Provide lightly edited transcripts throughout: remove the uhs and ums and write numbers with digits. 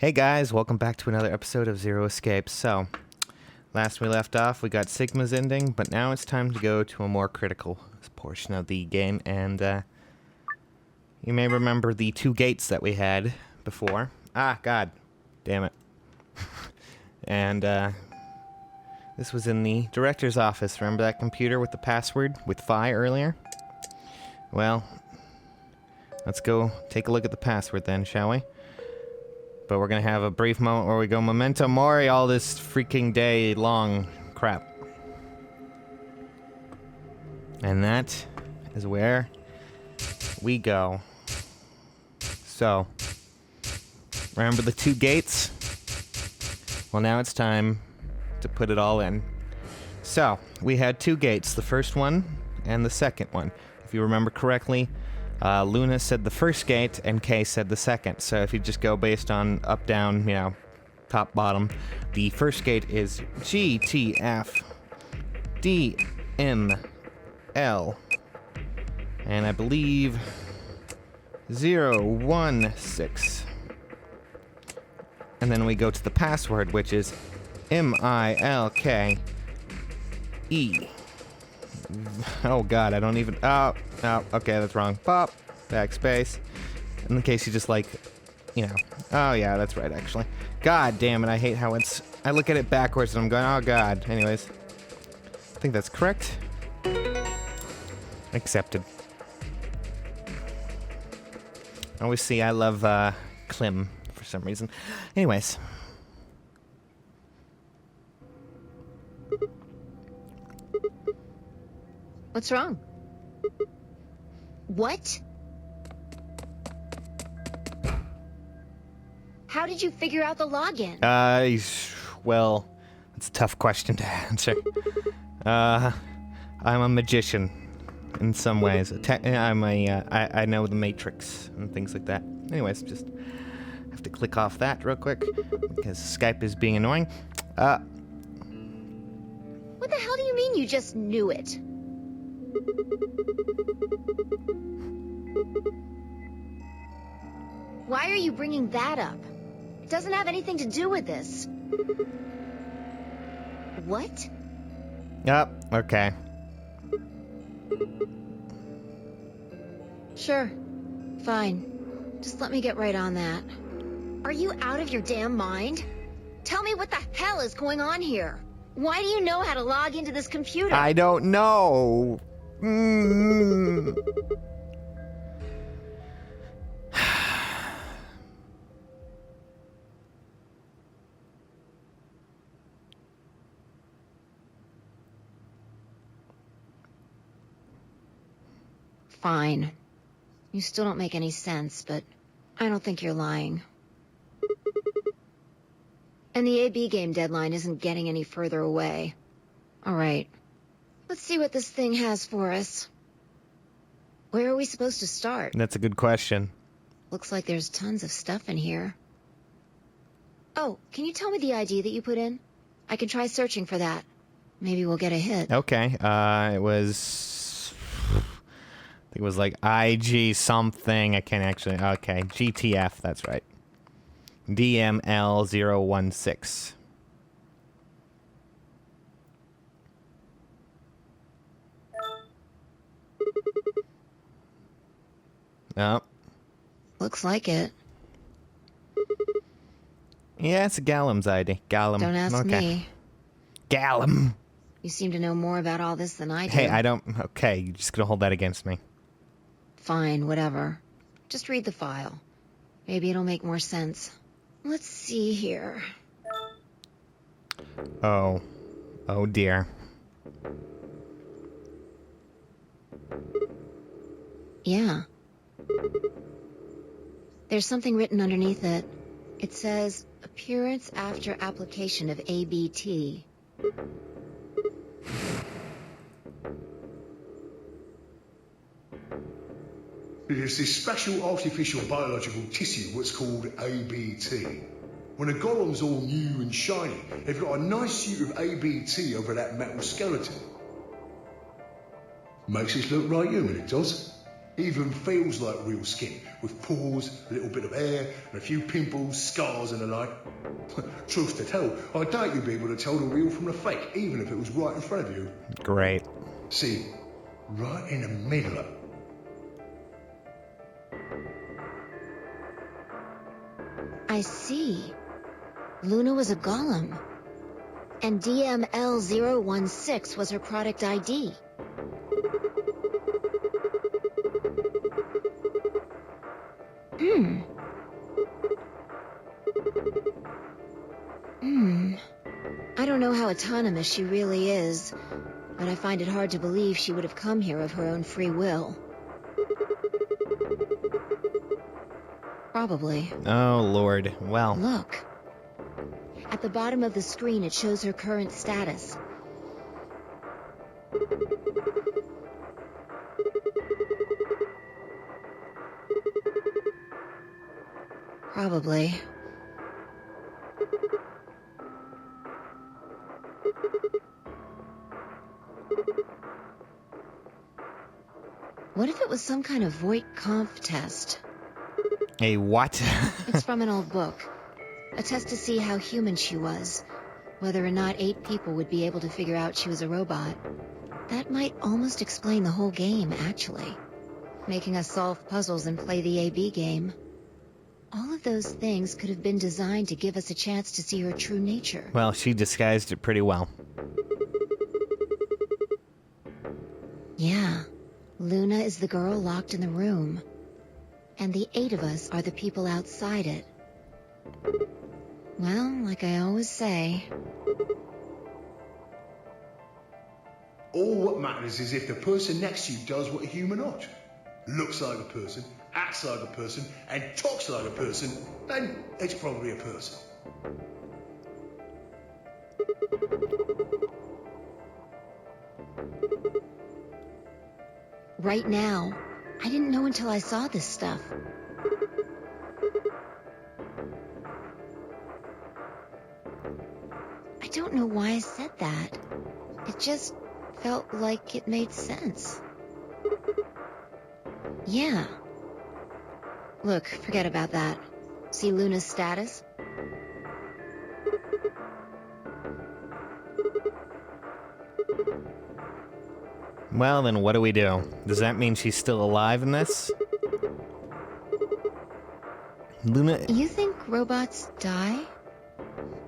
Hey guys, welcome back to another episode of Zero Escapes. So, last we left off, we got Sigma's ending, but now it's time to go to a more critical portion of the game, and you may remember the two gates that we had before. Ah, god damn it. And this was in the director's office. Remember that computer with the password with Phi earlier? Well, let's go take a look at the password then, shall we? But we're gonna have a brief moment where we go memento mori all this freaking day long crap. And that is where we go. So, remember the two gates? Well, now it's time to put it all in. So, we had two gates, the first one and the second one. If you remember correctly, Luna said the first gate, and Kay said the second. So if you just go based on up, down, you know, top, bottom, the first gate is G, T, F, D, M, L, and I believe 0, 1, 6. And then we go to the password, which is M-I-L-K-E. Oh god, I don't even... Oh, okay, that's wrong. Pop, backspace. In case you just like, you know... Oh yeah, that's right, actually. God damn it, I hate how it's... I look at it backwards and I'm going, oh god. Anyways. I think that's correct. Accepted. I always see I love, Klim for some reason. Anyways. What's wrong? What? How did you figure out the login? Well, that's a tough question to answer. I'm a magician in some ways. I know the Matrix and things like that. Anyways, just have to click off that real quick because Skype is being annoying. What the hell do you mean you just knew it? Why are you bringing that up? It doesn't have anything to do with this. What? Okay. Sure. Fine. Just let me get right on that. Are you out of your damn mind? Tell me what the hell is going on here. Why do you know how to log into this computer? I don't know. Fine. You still don't make any sense, but I don't think you're lying. And the AB game deadline isn't getting any further away. All right. Let's see what this thing has for us. Where are we supposed to start? That's a good question. Looks like there's tons of stuff in here. Oh, can you tell me the ID that you put in? I can try searching for that. Maybe we'll get a hit. Okay, it was... I think it was like IG something. I can't actually... Okay, GTF, that's right. DML016. Oh. Looks like it. Yeah, it's a Gallum's ID. Gallum. Don't ask me. Gallum. You seem to know more about all this than I do. Hey, I don't... Okay, you're just gonna hold that against me. Fine, whatever. Just read the file. Maybe it'll make more sense. Let's see here. Oh. Oh dear. Yeah. There's something written underneath it. It says, appearance after application of ABT. There's this special artificial biological tissue, what's called ABT. When a golem's all new and shiny, they've got a nice suit of ABT over that metal skeleton. Makes us look right human, it does. Even feels like real skin, with pores, a little bit of hair, and a few pimples, scars and the like. Truth to tell, I doubt you'd be able to tell the real from the fake, even if it was right in front of you. Great. See, right in the middle. I see. Luna was a golem. And DML016 was her product ID. I don't know how autonomous she really is, but I find it hard to believe she would have come here of her own free will. Probably. Oh, Lord. Well. Look. At the bottom of the screen, it shows her current status. Probably. What if it was some kind of Voight-Kampff test? A what? It's from an old book. A test to see how human she was. Whether or not 8 people would be able to figure out she was a robot. That might almost explain the whole game, actually. Making us solve puzzles and play the AB game. All of those things could have been designed to give us a chance to see her true nature. Well, she disguised it pretty well. Yeah. Luna is the girl locked in the room. And the 8 of us are the people outside it. Well, like I always say... All what matters is if the person next to you does what a human ought. Looks like a person, acts like a person, and talks like a person, then it's probably a person. Right now, I didn't know until I saw this stuff. I don't know why I said that. It just felt like it made sense. Yeah. Look, forget about that. See Luna's status? Well, then what do we do? Does that mean she's still alive in this? Luna... You think robots die?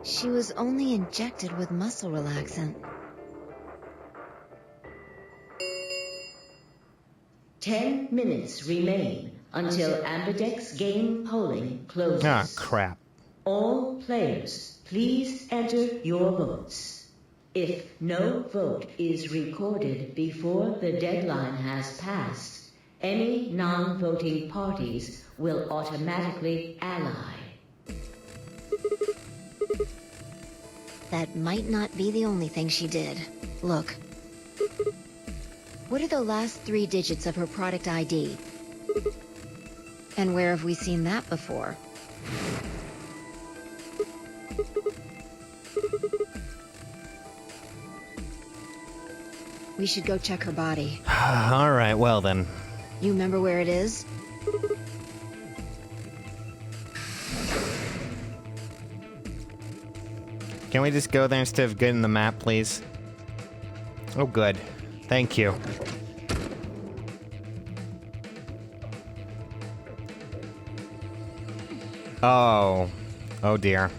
She was only injected with muscle relaxant. 10 minutes remain until Ambidex game polling closes. Ah, crap. All players, please enter your votes. If no vote is recorded before the deadline has passed, any non-voting parties will automatically ally. That might not be the only thing she did. Look. What are the last 3 digits of her product ID? And where have we seen that before? We should go check her body. Alright, well then. You remember where it is? Can we just go there instead of getting the map, please? Oh, good. Thank you. Oh. Oh, dear.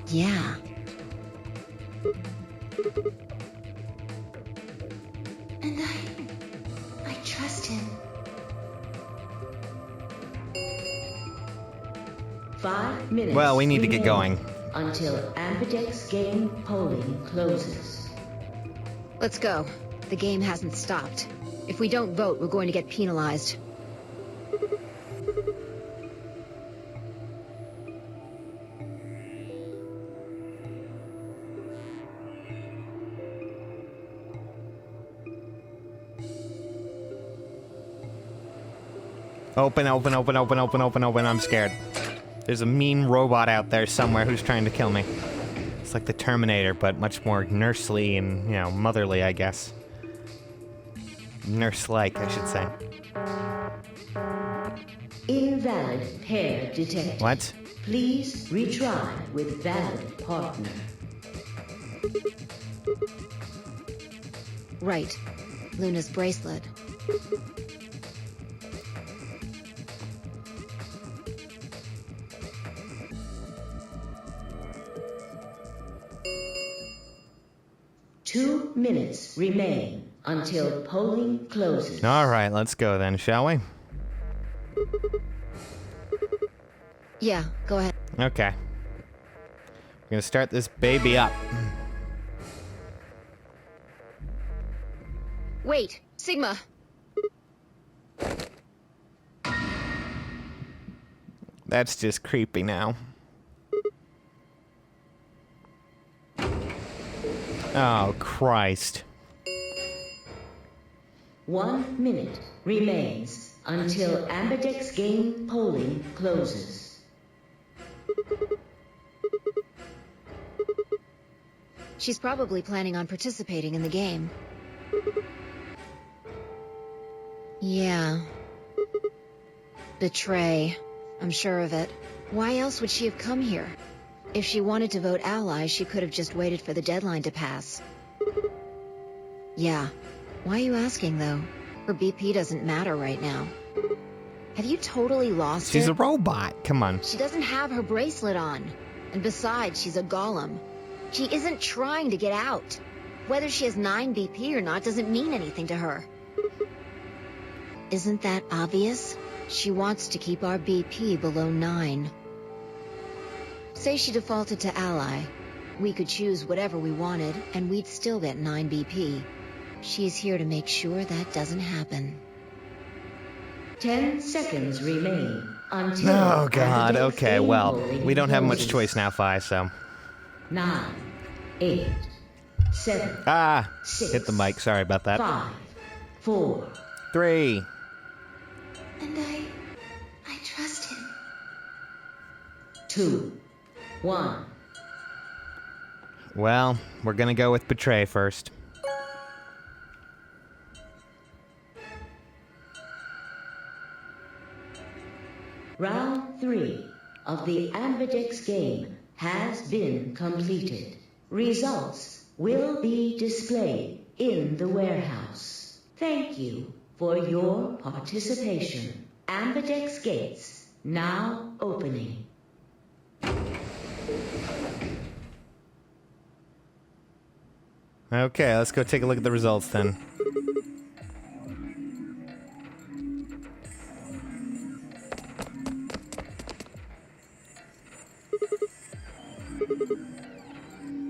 Yeah. And I trust him. 5 minutes. Well, we need to get going. Until Ambidex game polling closes. Let's go. The game hasn't stopped. If we don't vote, we're going to get penalized. Open, open, open, open, open, open, open. I'm scared. There's a mean robot out there somewhere who's trying to kill me. It's like the Terminator, but much more nursely and, you know, motherly, I guess. Nurse-like, I should say. Invalid pair detected. What? Please retry with valid partner. Right. Luna's bracelet. Two minutes remain until polling closes. All right, let's go then, shall we? Yeah, go ahead. Okay. We're gonna start this baby up. Wait, Sigma. That's just creepy now. Oh, Christ. 1 minute remains until Ambidex game polling closes. She's probably planning on participating in the game. Yeah. Betray. I'm sure of it. Why else would she have come here? If she wanted to vote ally, she could have just waited for the deadline to pass. Yeah. Why are you asking, though? Her BP doesn't matter right now. Have you totally lost it? She's a robot. Come on. She doesn't have her bracelet on. And besides, she's a golem. She isn't trying to get out. Whether she has 9 BP or not doesn't mean anything to her. Isn't that obvious? She wants to keep our BP below 9. Say she defaulted to ally. We could choose whatever we wanted, and we'd still get 9 BP. She's here to make sure that doesn't happen. 10 seconds remain until... Oh, God. Ambidex Okay, game well, polling we don't have much closes. choice now, Fi, so... 9, 8, 7, Ah! 6, Hit the mic. Sorry about that. 5, 4, 3. And I trust him. 2, 1. Well, we're gonna go with Betray first. Round 3 of the Ambidex game has been completed. Results will be displayed in the warehouse. Thank you for your participation. Ambidex gates now opening. Okay, let's go take a look at the results then.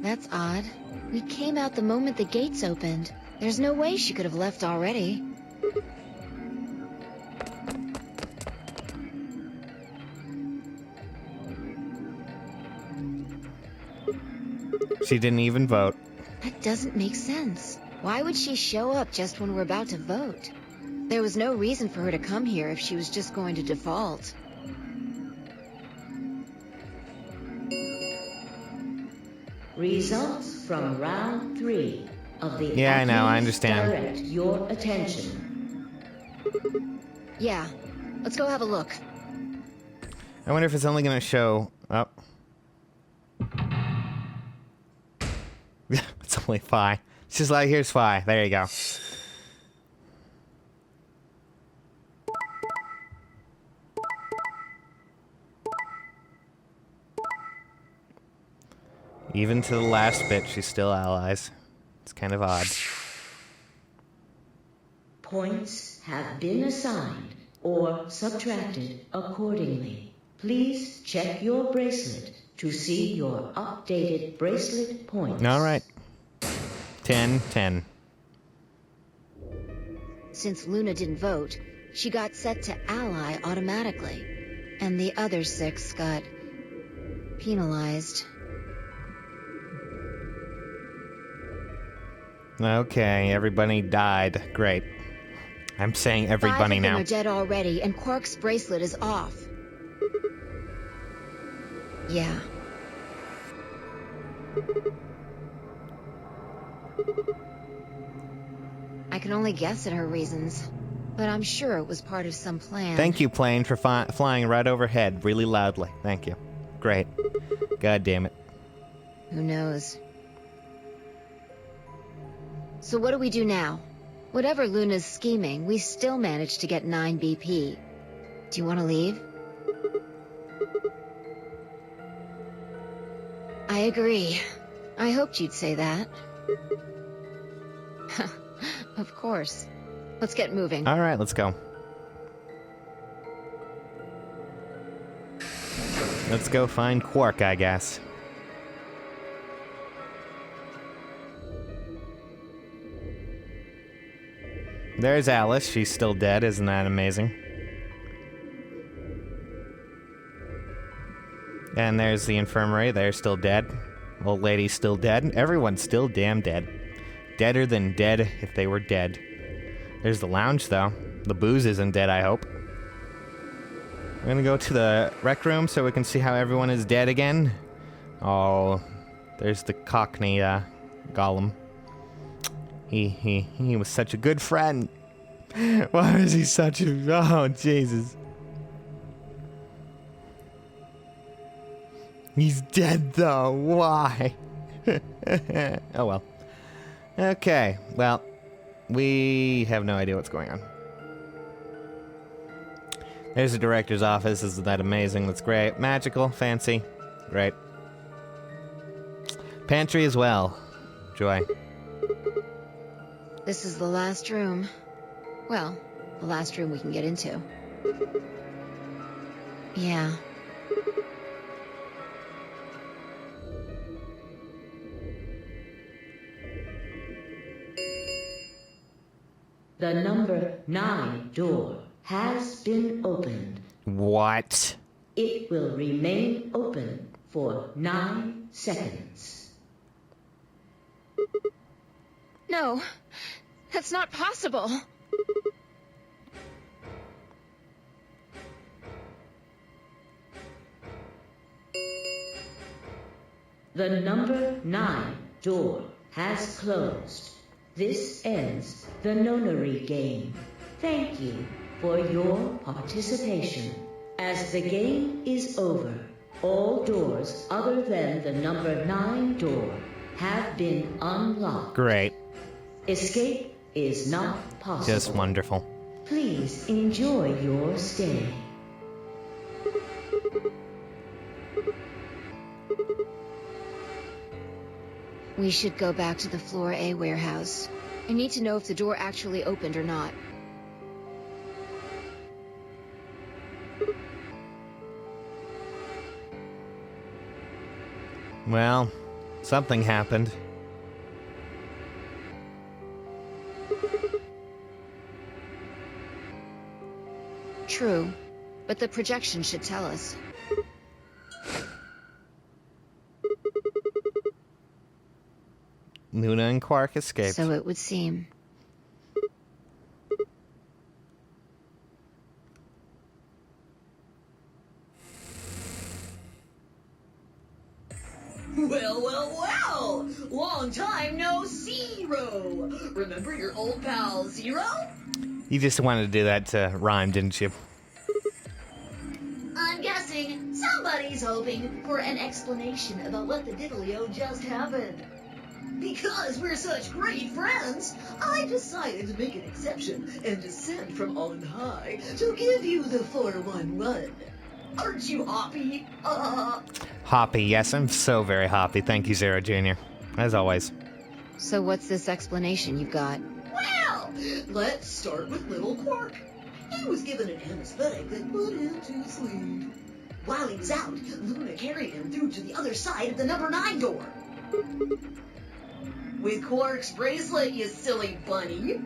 That's odd. We came out the moment the gates opened. There's no way she could have left already. She didn't even vote. That doesn't make sense. Why would she show up just when we're about to vote? There was no reason for her to come here if she was just going to default. Results from round 3 of the Yeah, I know, I At Ease understand. Direct your attention. Yeah, let's go have a look. I wonder if it's only gonna show... Oh. It's only Fi. It's just like, here's Fi. There you go. Even to the last bit, she's still allies. It's kind of odd. Points have been assigned or subtracted accordingly. Please check your bracelet to see your updated bracelet points. All right. 10, 10. Since Luna didn't vote, she got set to ally automatically. And the other 6 got penalized. Okay, everybody died. Great. I'm saying 5 everybody of them now. are dead already, and Quark's bracelet is off. Yeah. I can only guess at her reasons, but I'm sure it was part of some plan. Thank you, plane, for flying right overhead really loudly. Thank you. Great. God damn it. Who knows? So what do we do now? Whatever Luna's scheming, we still managed to get 9 BP. Do you want to leave? I agree. I hoped you'd say that. Of course. Let's get moving. All right, let's go. Let's go find Quark, I guess. There's Alice. She's still dead. Isn't that amazing? And there's the infirmary. They're still dead. Old lady's still dead. Everyone's still damn dead. Deader than dead if they were dead. There's the lounge, though. The booze isn't dead, I hope. We're gonna go to the rec room so we can see how everyone is dead again. Oh, there's the Cockney, Gollum. He was such a good friend. Why is he such a... Oh, Jesus. He's dead, though. Why? Oh, well. Okay, well, we have no idea what's going on. There's the director's office. Isn't that amazing? That's great. Magical, fancy. Great. Pantry as well. Joy. This is the last room. Well, the last room we can get into. Yeah. The number 9 door has been opened. What? It will remain open for 9 seconds. No, that's not possible. The number 9 door has closed. This ends the nonary game. Thank you for your participation. As the game is over, all doors other than the number 9 door have been unlocked. Great. Escape is not possible. Just wonderful. Please enjoy your stay. We should go back to the Floor A warehouse. I need to know if the door actually opened or not. Well, something happened. True, but the projection should tell us. Luna and Quark escaped. So it would seem. Well! Long time no see-ro! Remember your old pal Zero? You just wanted to do that to rhyme, didn't you? I'm guessing somebody's hoping for an explanation about what the diddly-o just happened. Because we're such great friends, I decided to make an exception and descend from on high to give you the 411. Aren't you hoppy? Hoppy, yes, I'm so very hoppy. Thank you, Zero Jr. As always. So what's this explanation you've got? Well, let's start with little Quark. He was given an anesthetic that put him to sleep. While he was out, Luna carried him through to the other side of the number 9 door. With Quark's bracelet, you silly bunny.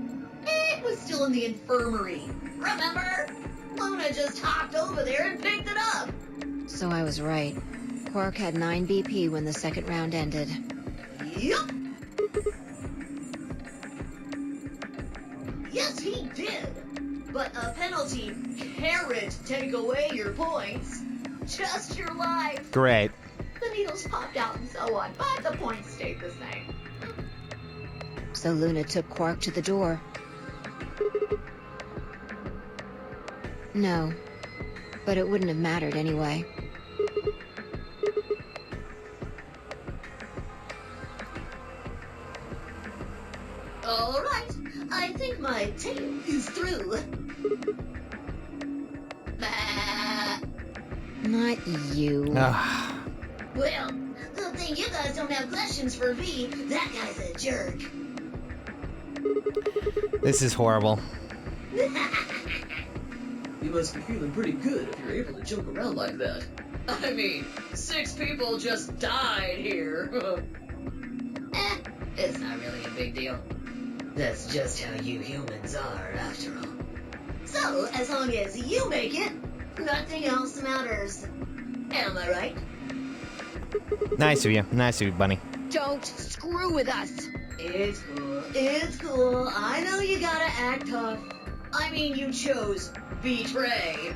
It was still in the infirmary. Remember? Luna just hopped over there and picked it up. So I was right. Quark had 9 BP when the second round ended. Yup. Yes, he did. But a penalty can't take away your points. Just your life. Great. The needles popped out and so on, but the points stayed the same. So Luna took Quark to the door. No. But it wouldn't have mattered anyway. All right, I think my tale is through. Bah. Not you. Ugh. Well, good thing you guys don't have questions for V. That guy's a jerk. This is horrible. You must be feeling pretty good if you're able to joke around like that. I mean, 6 people just died here. It's not really a big deal. That's just how you humans are, after all. So, as long as you make it, nothing else matters. Am I right? Nice of you. Nice of you, Bunny. Don't screw with us! It's cool. It's cool. I know you gotta act tough. I mean, you chose betray.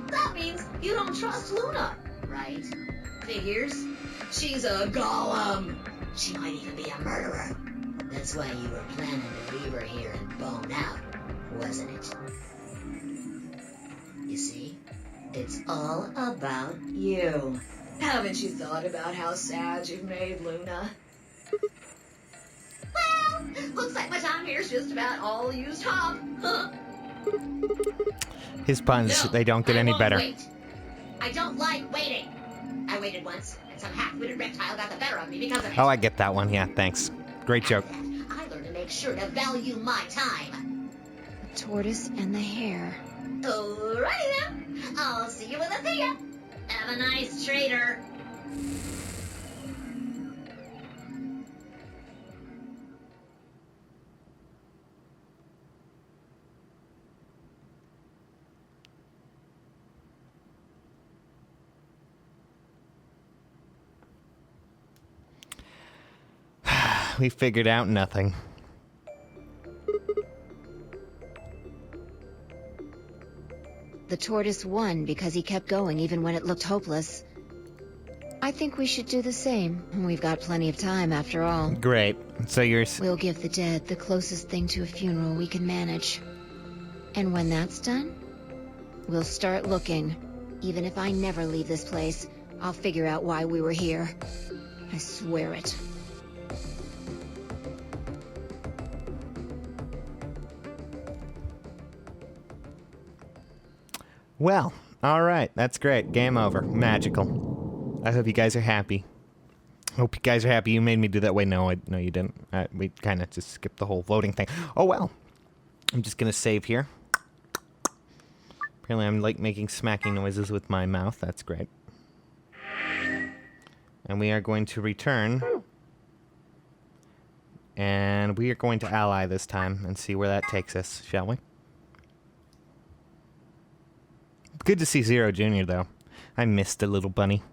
That means you don't trust Luna, right? Figures? She's a golem. She might even be a murderer. That's why you were planning to leave her here and bone out, wasn't it? You see? It's all about you. Haven't you thought about how sad you've made Luna? Well, looks like my time here's just about all used up. His puns, No, they don't get I any won't better. Wait. I don't like waiting. I waited once, and some half-witted reptile got the better of me because of it. Oh, I get that one. Yeah, thanks. Great joke. After that, I learned to make sure to value my time. The tortoise and the hare. Alrighty then. I'll see you in the theater. Have a nice trader. We figured out nothing. The tortoise won because he kept going even when it looked hopeless. I think we should do the same. We've got plenty of time after all. Great. So you're... We'll give the dead the closest thing to a funeral we can manage. And when that's done, we'll start looking. Even if I never leave this place, I'll figure out why we were here. I swear it. Well, alright. That's great. Game over. Magical. I hope you guys are happy. Hope you guys are happy. You made me do that. Wait, no, no, you didn't. We kind of just skipped the whole voting thing. Oh, well. I'm just going to save here. Apparently I'm like making smacking noises with my mouth. That's great. And we are going to return. And we are going to ally this time and see where that takes us, shall we? Good to see Zero Jr., though. I missed a little bunny.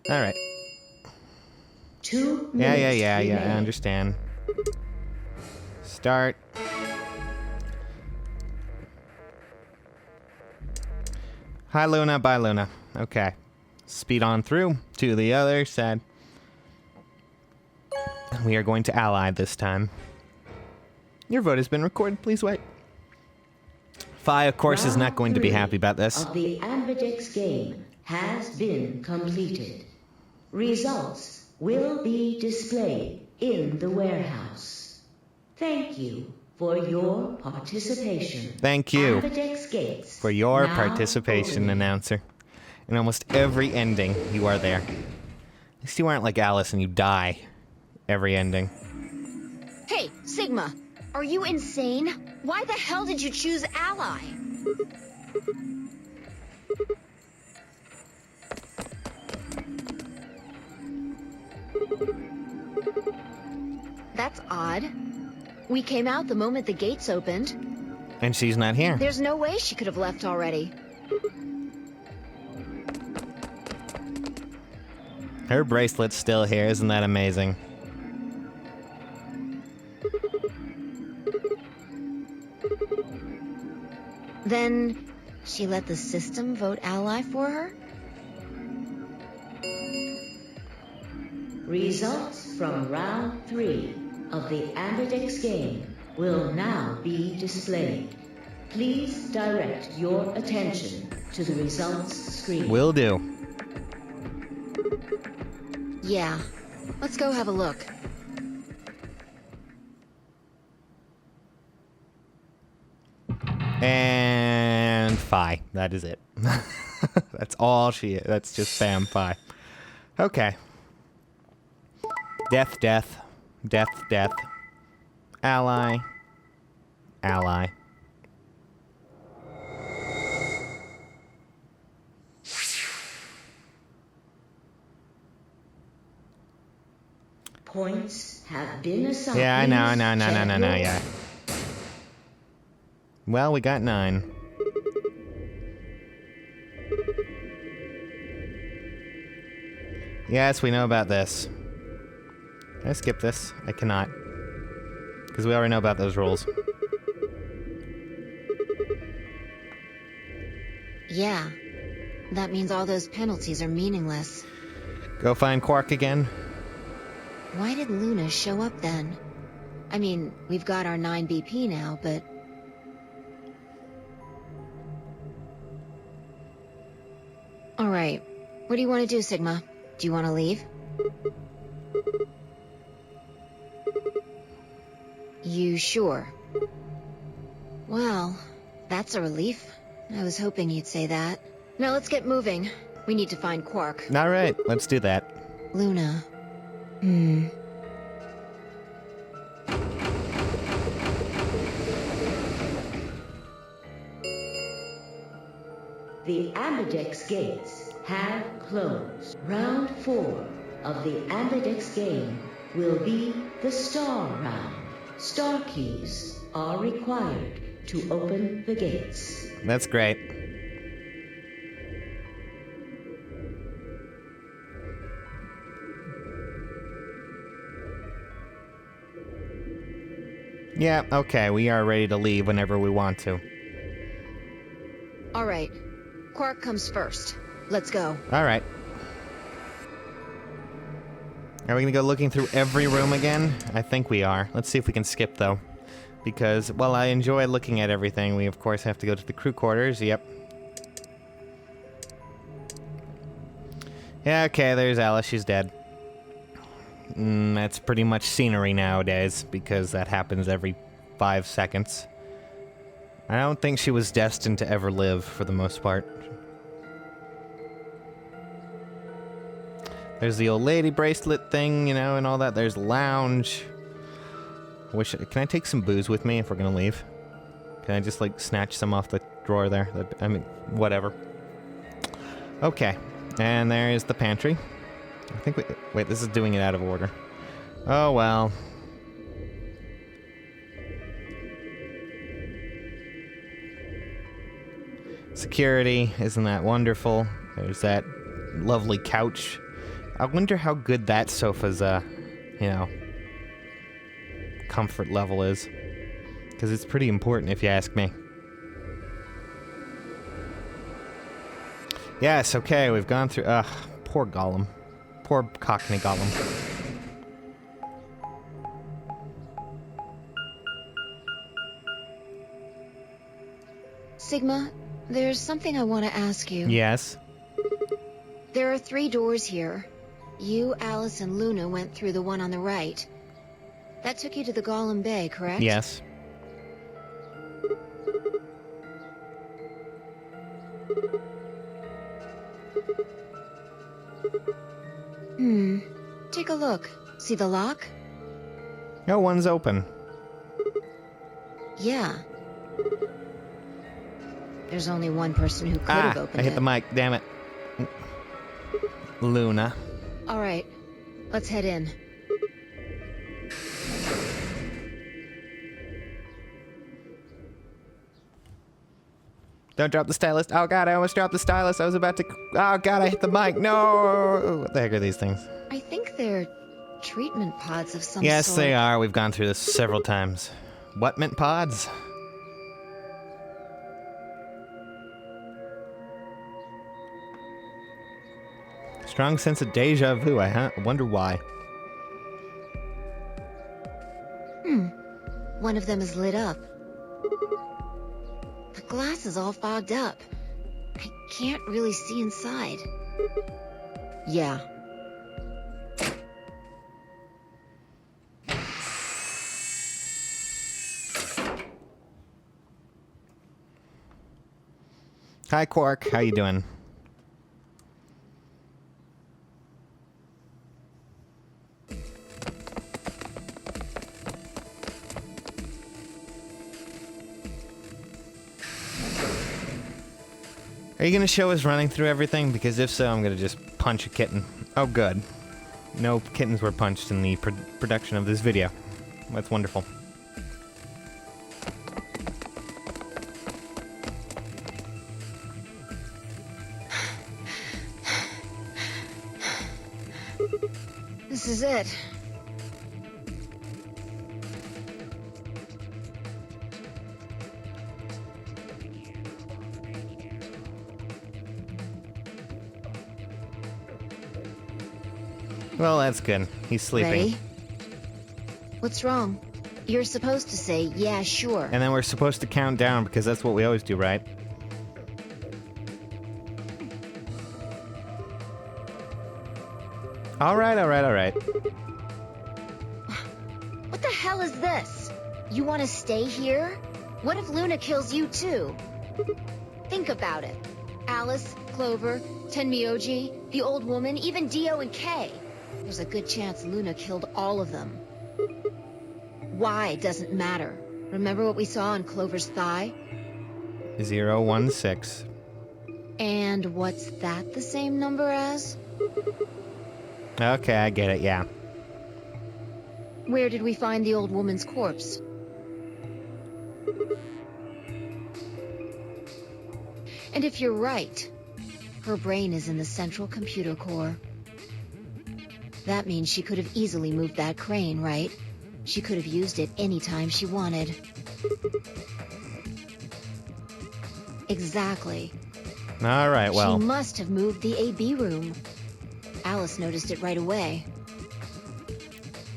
Alright. 2 Yeah, minutes I remain. understand. Start. Hi, Luna. Bye, Luna. Okay. Speed on through to the other side. We are going to ally this time. Your vote has been recorded. Please wait. Fi, of course, is not going to be happy about this. Of the Ambidex game has been completed. Results will be displayed in the warehouse. Thank you for your participation. Thank you Ambidex gates for your now participation, open. announcer. In almost every ending, you are there. At least you aren't like Alice and you die every ending. Hey, Sigma! Are you insane? Why the hell did you choose Ally? That's odd. We came out the moment the gates opened. And she's not here. There's no way she could have left already. Her bracelet's still here. Isn't that amazing? Then she let the system vote Ally for her? Results from round 3 of the Ambidex game will now be displayed. Please direct your attention to the results screen. Will do. Yeah. Let's go have a look. And Phi. That is it. That's all she is. That's just Bam Phi. Okay. Death, death. Death, death. Ally. Ally. Points have been assigned. Yeah, I know, Please check yeah. Well, we got 9. Yes, we know about this. Can I skip this? I cannot. Because we already know about those rules. Yeah. That means all those penalties are meaningless. Go find Quark again. Why did Luna show up then? I mean, we've got our 9 BP now, but... Alright. What do you want to do, Sigma? Do you want to leave? You sure? Well, that's a relief. I was hoping you'd say that. Now let's get moving. We need to find Quark. Alright, let's do that. Luna. The Ambidex gates have closed. Round 4 of the Ambidex game will be the Star Round. Star keys are required to open the gates. That's great. Yeah, okay, we are ready to leave whenever we want to. Alright. Quark comes first. Let's go. Alright. Are we gonna go looking through every room again? I think we are. Let's see if we can skip, though. Because, while I enjoy looking at everything, we of course have to go to the crew quarters. Yep. Yeah, okay, there's Alice. She's dead. That's pretty much scenery nowadays, because that happens every 5 seconds. I don't think she was destined to ever live, for the most part. There's the old lady bracelet thing, you know, and all that. There's lounge. Can I take some booze with me if we're gonna leave? Can I just, like, snatch some off the drawer there? I mean, whatever. Okay. And there's the pantry. I think wait, this is doing it out of order. Oh, well. Security, isn't that wonderful? There's that lovely couch. I wonder how good that sofa's, you know, comfort level is. Because it's pretty important, if you ask me. Yes, okay, we've gone through... poor Gollum. Poor Cockney Gollum. Sigma, there's something I want to ask you. Yes. There are 3 doors here. You, Alice, and Luna went through the one on the right. That took you to the Gollum Bay, correct? Yes. Take a look. See the lock? No, one's open. Yeah. There's only one person who could have opened it. I hit the mic, damn it. Luna. Alright, let's head in. Don't drop the stylus. Oh god, I almost dropped the stylus. I was about to... Oh god, I hit the mic. No! What the heck are these things? I think they're treatment pods of some sort. Yes, they are. We've gone through this several times. What mint pods? Strong sense of deja vu. I wonder why. One of them is lit up. glass is all fogged up. I can't really see inside. Yeah. Hi, Quark. How you doing? Are you gonna show us running through everything? Because if so, I'm gonna just punch a kitten. Oh, good. No kittens were punched in the production of this video. That's wonderful. This is it. Well, that's good. He's sleeping. Ready? What's wrong? You're supposed to say, yeah, sure. And then we're supposed to count down because that's what we always do, right? Alright. What the hell is this? You want to stay here? What if Luna kills you too? Think about it. Alice, Clover, Tenmyoji, the old woman, even Dio and Kay. There's a good chance Luna killed all of them. Why doesn't matter. Remember what we saw on Clover's thigh? 016. And what's that the same number as? Okay, I get it, yeah. Where did we find the old woman's corpse? And if you're right, her brain is in the central computer core. That means she could have easily moved that crane, right? She could have used it anytime she wanted. Exactly. Alright, well. She must have moved the AB room. Alice noticed it right away.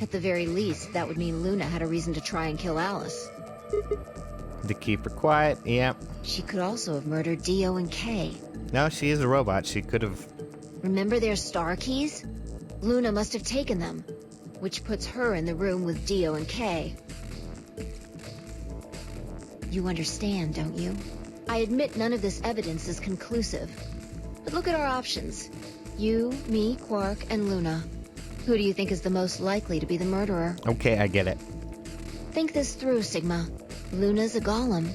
At the very least, that would mean Luna had a reason to try and kill Alice. To keep her quiet, yep. She could also have murdered Dio and Kay. No, she is a robot. She could have... Remember their star keys? Luna must have taken them, which puts her in the room with Dio and Kay. You understand, don't you? I admit none of this evidence is conclusive. But look at our options. You, me, Quark, and Luna. Who do you think is the most likely to be the murderer? Okay, I get it. Think this through, Sigma. Luna's a golem.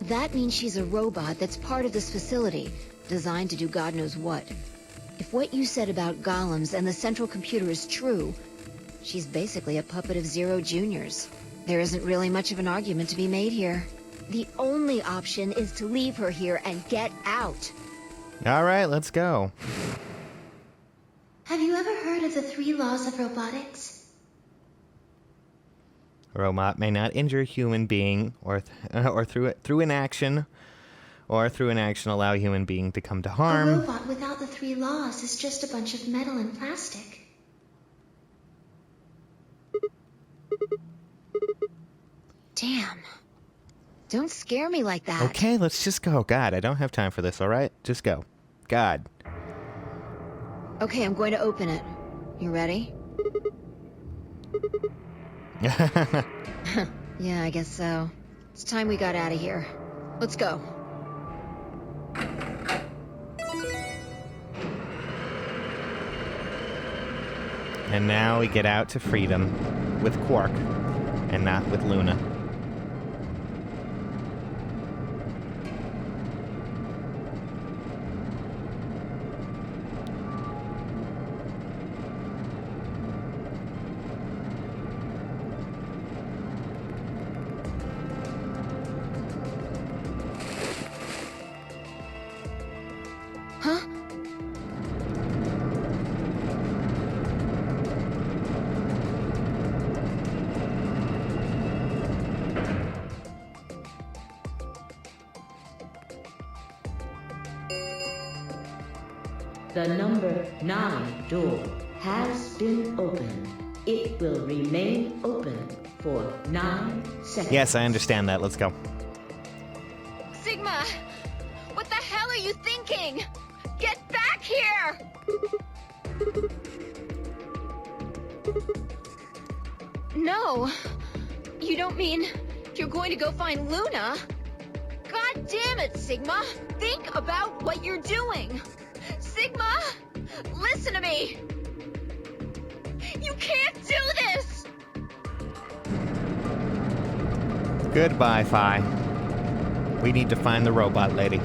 That means she's a robot that's part of this facility, designed to do God knows what. If what you said about golems and the central computer is true, she's basically a puppet of Zero Junior's. There isn't really much of an argument to be made here. The only option is to leave her here and get out. Alright, let's go. Have you ever heard of the 3 laws of robotics? A robot may not injure a human being, or through an action allow a human being to come to A harm. robot without the 3 laws is just a bunch of metal and plastic. Damn. Don't scare me like that. Okay, let's just go. God, I don't have time for this, alright? Just go. God. Okay, I'm going to open it. You ready? Yeah, I guess so. It's time we got out of here. Let's go. And now we get out to freedom with Quark, and not with Luna. Huh? The number 9 door has been opened. It will remain open for 9 seconds. Yes, I understand that. Let's go. Sigma! you thinking? Get back here! No. You don't mean you're going to go find Luna? God damn it, Sigma! Think about what you're doing! Sigma! Listen to me! You can't do this! Goodbye, Phi. We need to find the robot lady.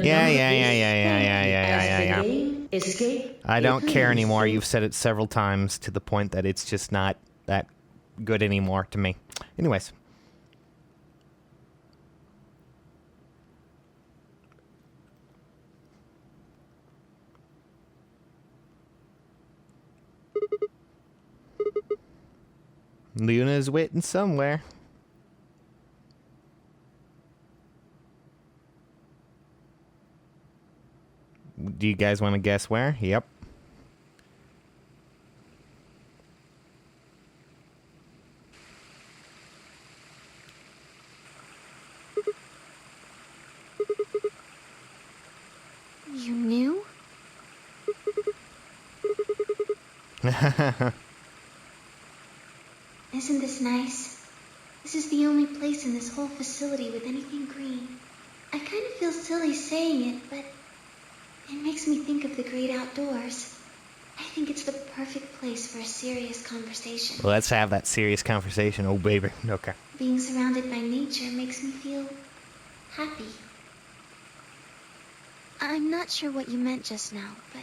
Yeah. Escape. I don't care anymore. Escape. You've said it several times to the point that it's just not that good anymore to me. Anyways. Luna's waiting somewhere. Do you guys want to guess where? Yep. You knew? Isn't this nice? This is the only place in this whole facility with anything green. I kind of feel silly saying it, but it makes me think of the great outdoors. I think it's the perfect place for a serious conversation. Let's have that serious conversation, oh baby. Okay. Being surrounded by nature makes me feel happy. I'm not sure what you meant just now, but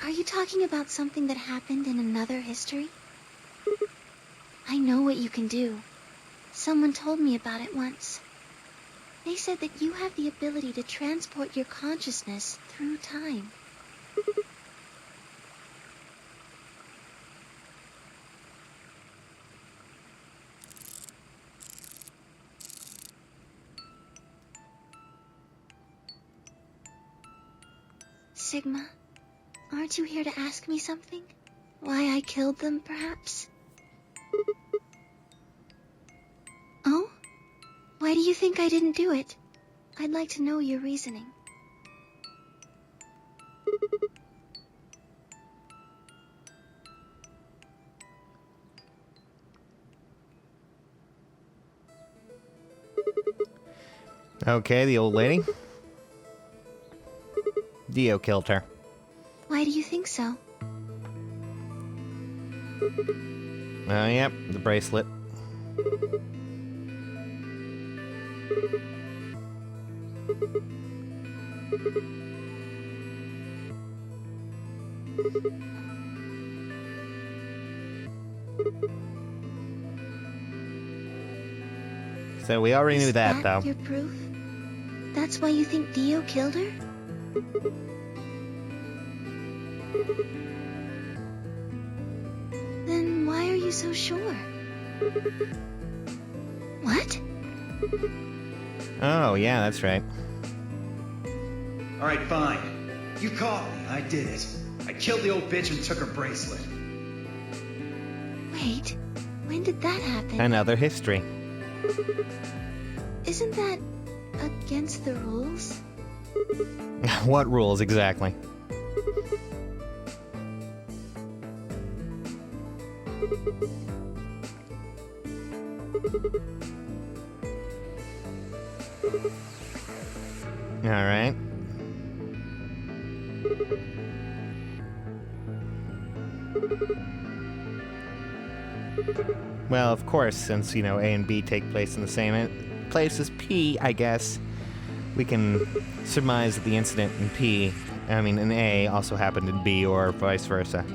are you talking about something that happened in another history? I know what you can do. Someone told me about it once. They said that you have the ability to transport your consciousness through time. Sigma, aren't you here to ask me something? Why I killed them, perhaps? Oh? Why do you think I didn't do it? I'd like to know your reasoning. Okay, the old lady. Dio killed her. Why do you think so? Yep, the bracelet. So we already knew that, though. Your proof? That's why you think Dio killed her? Then why are you so sure? What? Oh, yeah, that's right. All right, fine. You caught me. I did it. I killed the old bitch and took her bracelet. Wait, when did that happen? Another history. Isn't that against the rules? What rules exactly? All right. Well, of course, since, A and B take place in the same place as P, I guess, we can surmise that the incident in A also happened in B, or vice versa.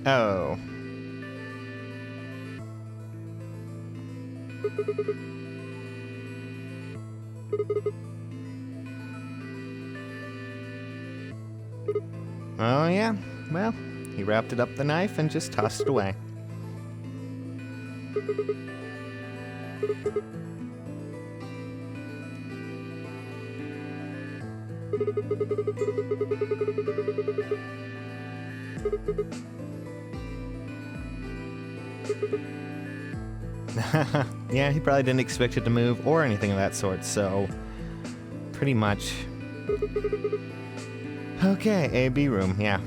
Oh. Oh, yeah. Well, he wrapped it up the knife and just tossed it away. Yeah, he probably didn't expect it to move or anything of that sort, so pretty much. Okay, A-B room, yeah.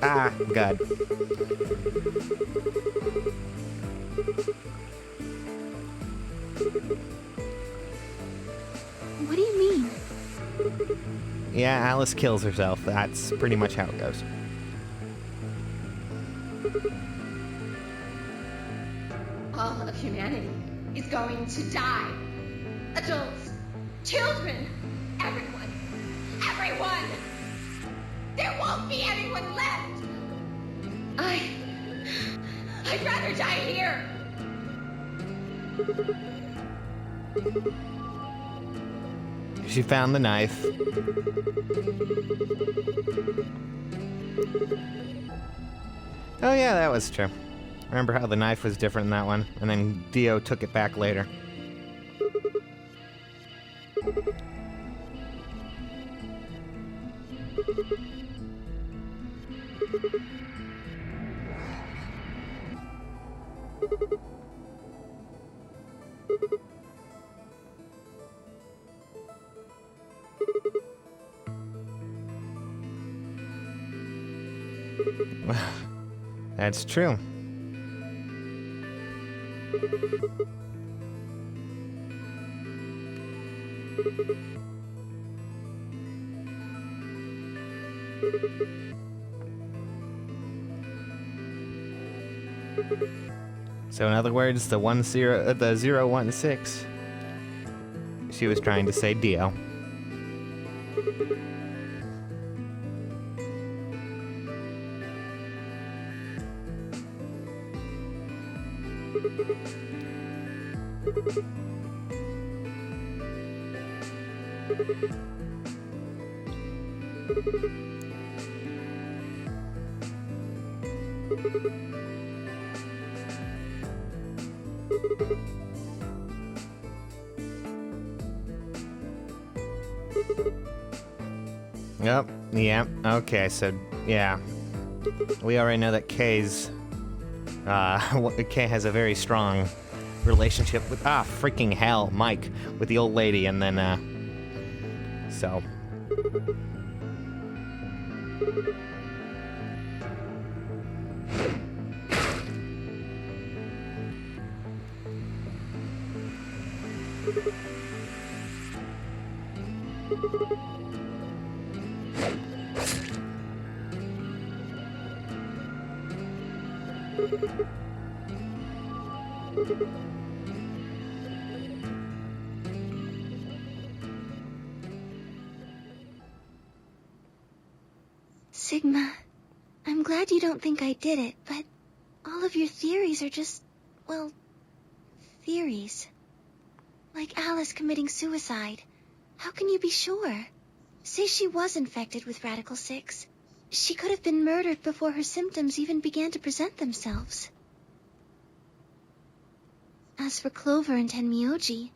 Ah, God. What do you mean? Yeah, Alice kills herself. That's pretty much how it goes. All of humanity is going to die. Adults, children, everyone. Everyone! There won't be anyone left! I'd rather die here! She found the knife. Oh yeah, that was true. Remember how the knife was different in that one, and then Dio took it back later. That's true. So in other words, the 016. She was trying to say Dio. Yep, yeah, okay, so, yeah. We already know that Kay's, Kay has a very strong relationship with, freaking hell, Mike, with the old lady, and then, so. Sigma, I'm glad you don't think I did it, but all of your theories are just, well, theories. Like Alice committing suicide. How can you be sure? Say she was infected with Radical 6. She could have been murdered before her symptoms even began to present themselves. As for Clover and Tenmyoji,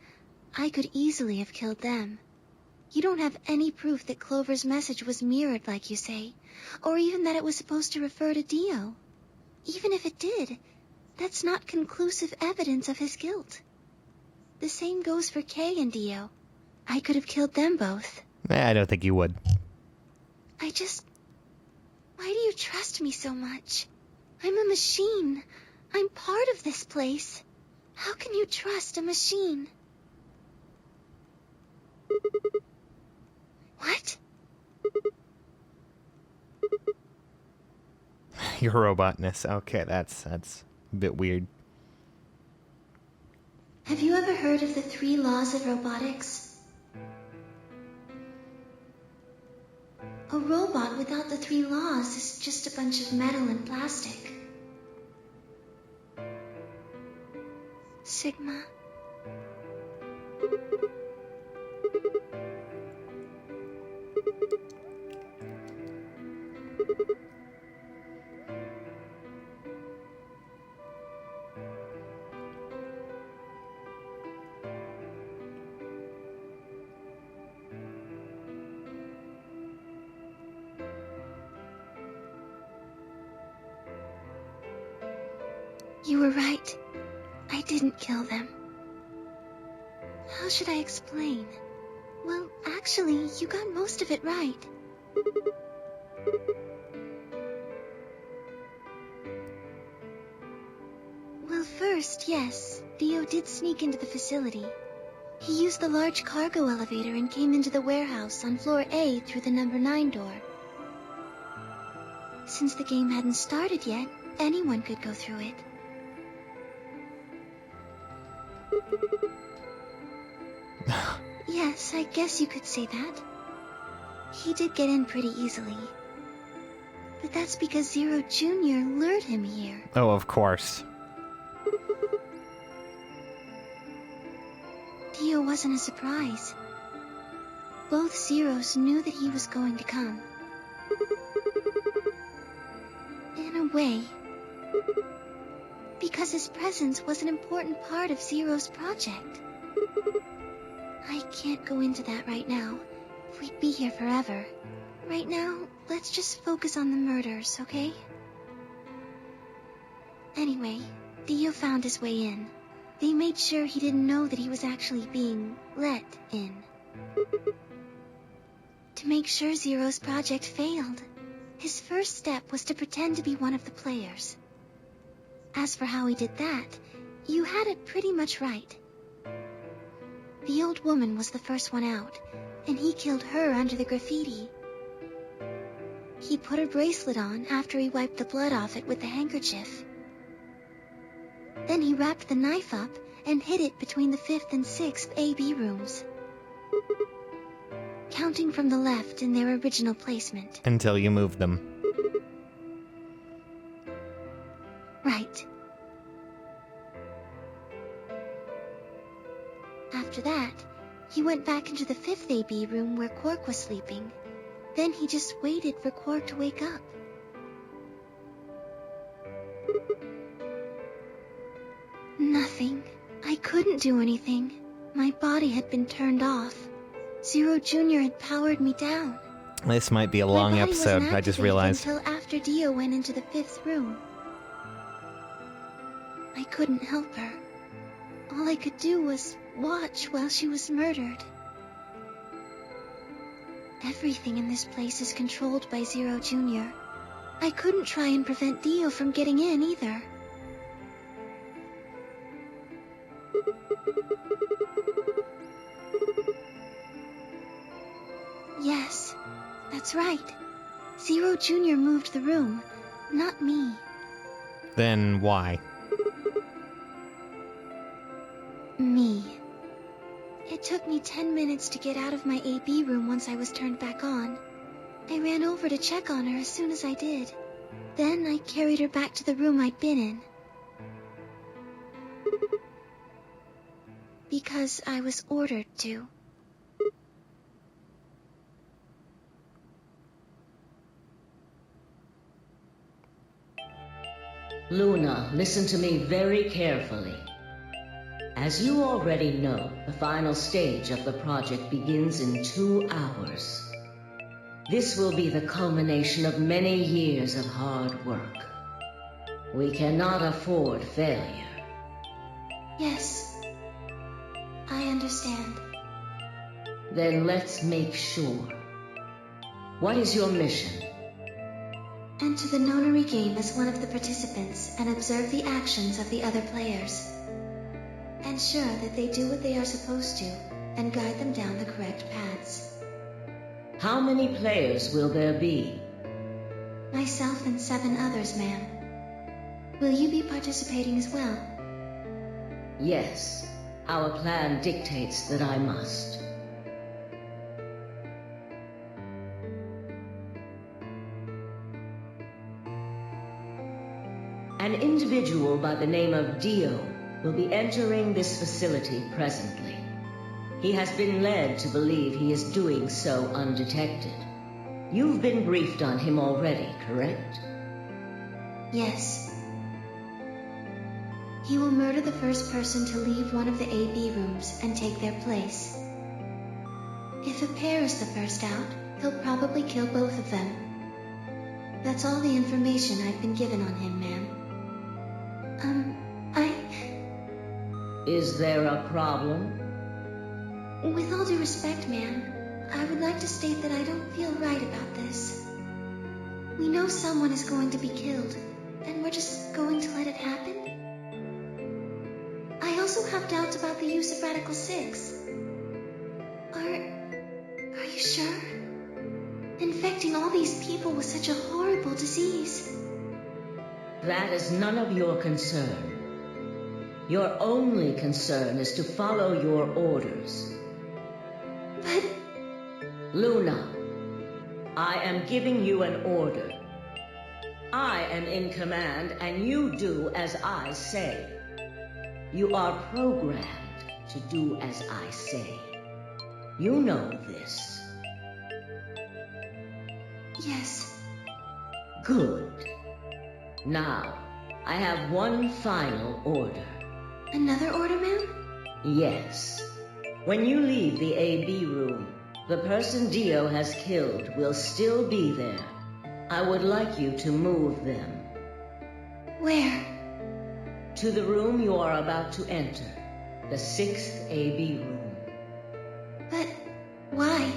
I could easily have killed them. You don't have any proof that Clover's message was mirrored, like you say, or even that it was supposed to refer to Dio. Even if it did, that's not conclusive evidence of his guilt. The same goes for Kay and Dio. I could have killed them both. I don't think you would. Why do you trust me so much? I'm a machine. I'm part of this place. How can you trust a machine? What? Your robotness. Okay, that's a bit weird. Have you ever heard of the 3 laws of robotics? A robot without the 3 laws is just a bunch of metal and plastic. Sigma. You were right. I didn't kill them. How should I explain? Well, actually, you got most of it right. Well, first, yes, Theo did sneak into the facility. He used the large cargo elevator and came into the warehouse on floor A through the number 9 door. Since the game hadn't started yet, anyone could go through it. Yes, I guess you could say that. He did get in pretty easily. But that's because Zero Jr. lured him here. Oh, of course. Theo wasn't a surprise. Both Zeros knew that he was going to come. In a way. Because his presence was an important part of Zero's project. I can't go into that right now. We'd be here forever. Right now, let's just focus on the murders, okay? Anyway, Theo found his way in. They made sure he didn't know that he was actually being let in. To make sure Zero's project failed, his first step was to pretend to be one of the players. As for how he did that, you had it pretty much right. The old woman was the first one out, and he killed her under the graffiti. He put her bracelet on after he wiped the blood off it with the handkerchief. Then he wrapped the knife up and hid it between the 5th and 6th AB rooms, counting from the left in their original placement. Until you move them. Right. After that, he went back into the 5th AB room where Quark was sleeping. Then he just waited for Quark to wake up. Nothing. I couldn't do anything. My body had been turned off. Zero Jr. had powered me down. This might be a long episode, I just realized. Until after Dio went into the 5th room. I couldn't help her. All I could do was watch while she was murdered. Everything in this place is controlled by Zero Jr. I couldn't try and prevent Dio from getting in either. Yes, that's right. Zero Jr. moved the room, not me. Then why? Me. It took me 10 minutes to get out of my AB room once I was turned back on. I ran over to check on her as soon as I did. Then I carried her back to the room I'd been in. Because I was ordered to. Luna, listen to me very carefully. As you already know, the final stage of the project begins in 2 hours. This will be the culmination of many years of hard work. We cannot afford failure. Yes, I understand. Then let's make sure. What is your mission? Enter the nonary game as one of the participants and observe the actions of the other players. ensure that they do what they are supposed to and guide them down the correct paths. How many players will there be? Myself and 7 others, ma'am. Will you be participating as well? Yes, our plan dictates that I must. An individual by the name of Dio will be entering this facility presently. He has been led to believe he is doing so undetected. You've been briefed on him already, correct? Yes. He will murder the first person to leave one of the AB rooms and take their place. If a pair is the first out, he'll probably kill both of them. That's all the information I've been given on him, ma'am. Is there a problem? With all due respect, ma'am, I would like to state that I don't feel right about this. We know someone is going to be killed, and we're just going to let it happen? I also have doubts about the use of Radical 6. Are you sure? Infecting all these people with such a horrible disease. That is none of your concern. Your only concern is to follow your orders. But... Luna, I am giving you an order. I am in command, and you do as I say. You are programmed to do as I say. You know this. Yes. Good. Now, I have one final order. Another order, ma'am? Yes. When you leave the AB room, the person Dio has killed will still be there. I would like you to move them. Where? To the room you are about to enter, the 6th AB room. But why?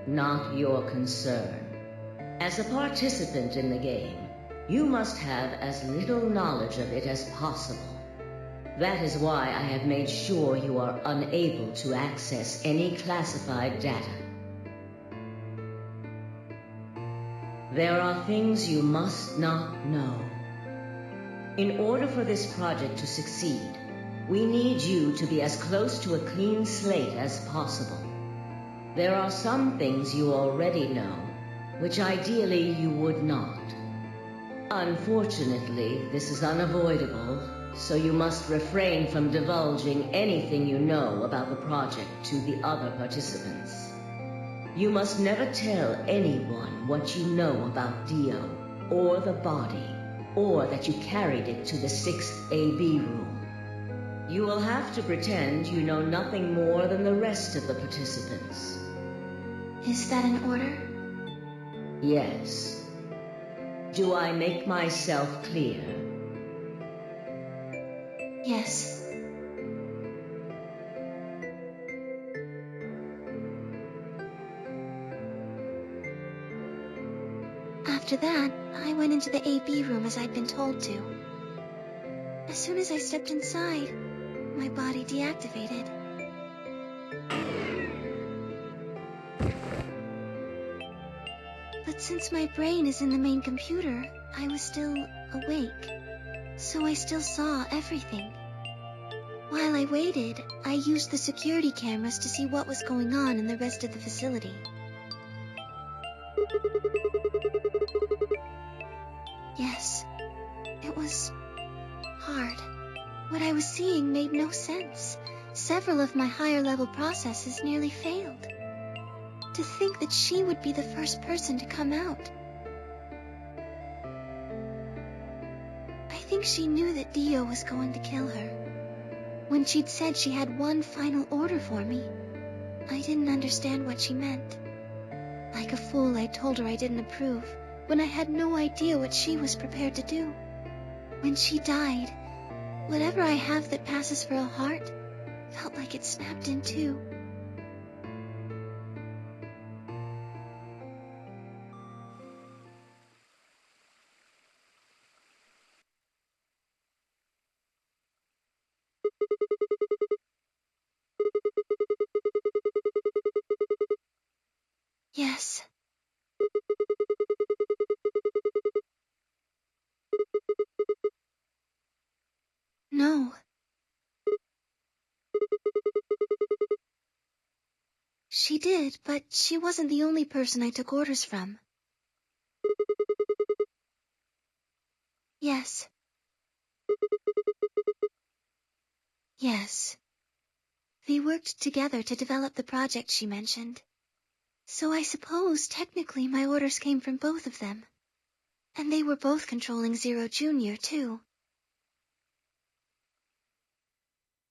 Not your concern. As a participant in the game, you must have as little knowledge of it as possible. That is why I have made sure you are unable to access any classified data. There are things you must not know. In order for this project to succeed, we need you to be as close to a clean slate as possible. There are some things you already know, which ideally you would not. Unfortunately, this is unavoidable, so you must refrain from divulging anything you know about the project to the other participants. You must never tell anyone what you know about Dio, or the body, or that you carried it to the 6th AB room. You will have to pretend you know nothing more than the rest of the participants. Is that an order? Yes. Do I make myself clear? Yes. After that, I went into the AB room as I'd been told to. As soon as I stepped inside, my body deactivated. But since my brain is in the main computer, I was still awake. So I still saw everything. While I waited, I used the security cameras to see what was going on in the rest of the facility. Yes, it was hard. What I was seeing made no sense. Several of my higher level processes nearly failed. To think that she would be the first person to come out. I think she knew that Dio was going to kill her. When she'd said she had one final order for me, I didn't understand what she meant. Like a fool, I told her I didn't approve, when I had no idea what she was prepared to do. When she died, whatever I have that passes for a heart felt like it snapped in two. it, but she wasn't the only person I took orders from. Yes. Yes. They worked together to develop the project she mentioned. So I suppose, technically, my orders came from both of them. And they were both controlling Zero Jr., too.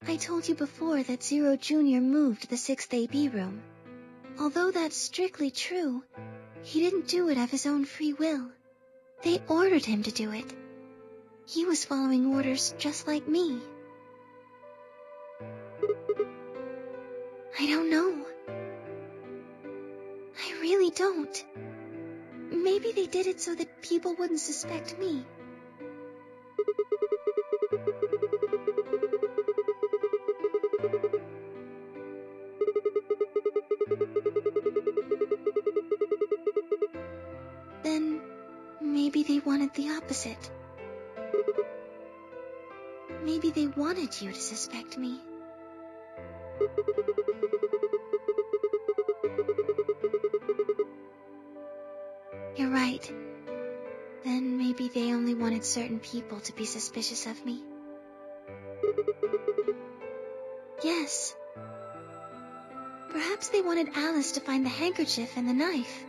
I told you before that Zero Jr. moved the 6th AB room. Although that's strictly true, he didn't do it of his own free will. They ordered him to do it. He was following orders just like me. I don't know. I really don't. Maybe they did it so that people wouldn't suspect me. Then, maybe they wanted the opposite. Maybe they wanted you to suspect me. You're right. Then maybe they only wanted certain people to be suspicious of me. Yes. Perhaps they wanted Alice to find the handkerchief and the knife.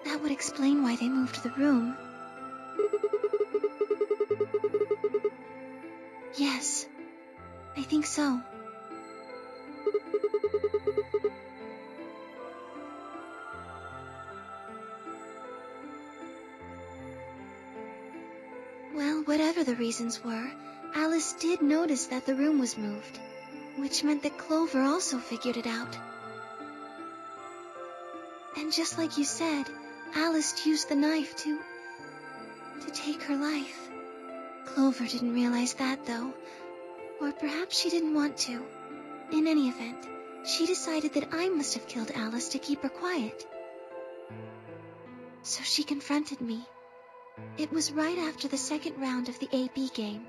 That would explain why they moved the room. Yes, I think so. Well, whatever the reasons were, Alice did notice that the room was moved, which meant that Clover also figured it out. And just like you said, Alice used the knife to take her life. Clover didn't realize that, though. Or perhaps she didn't want to. In any event, she decided that I must have killed Alice to keep her quiet. So she confronted me. It was right after the second round of the AB game.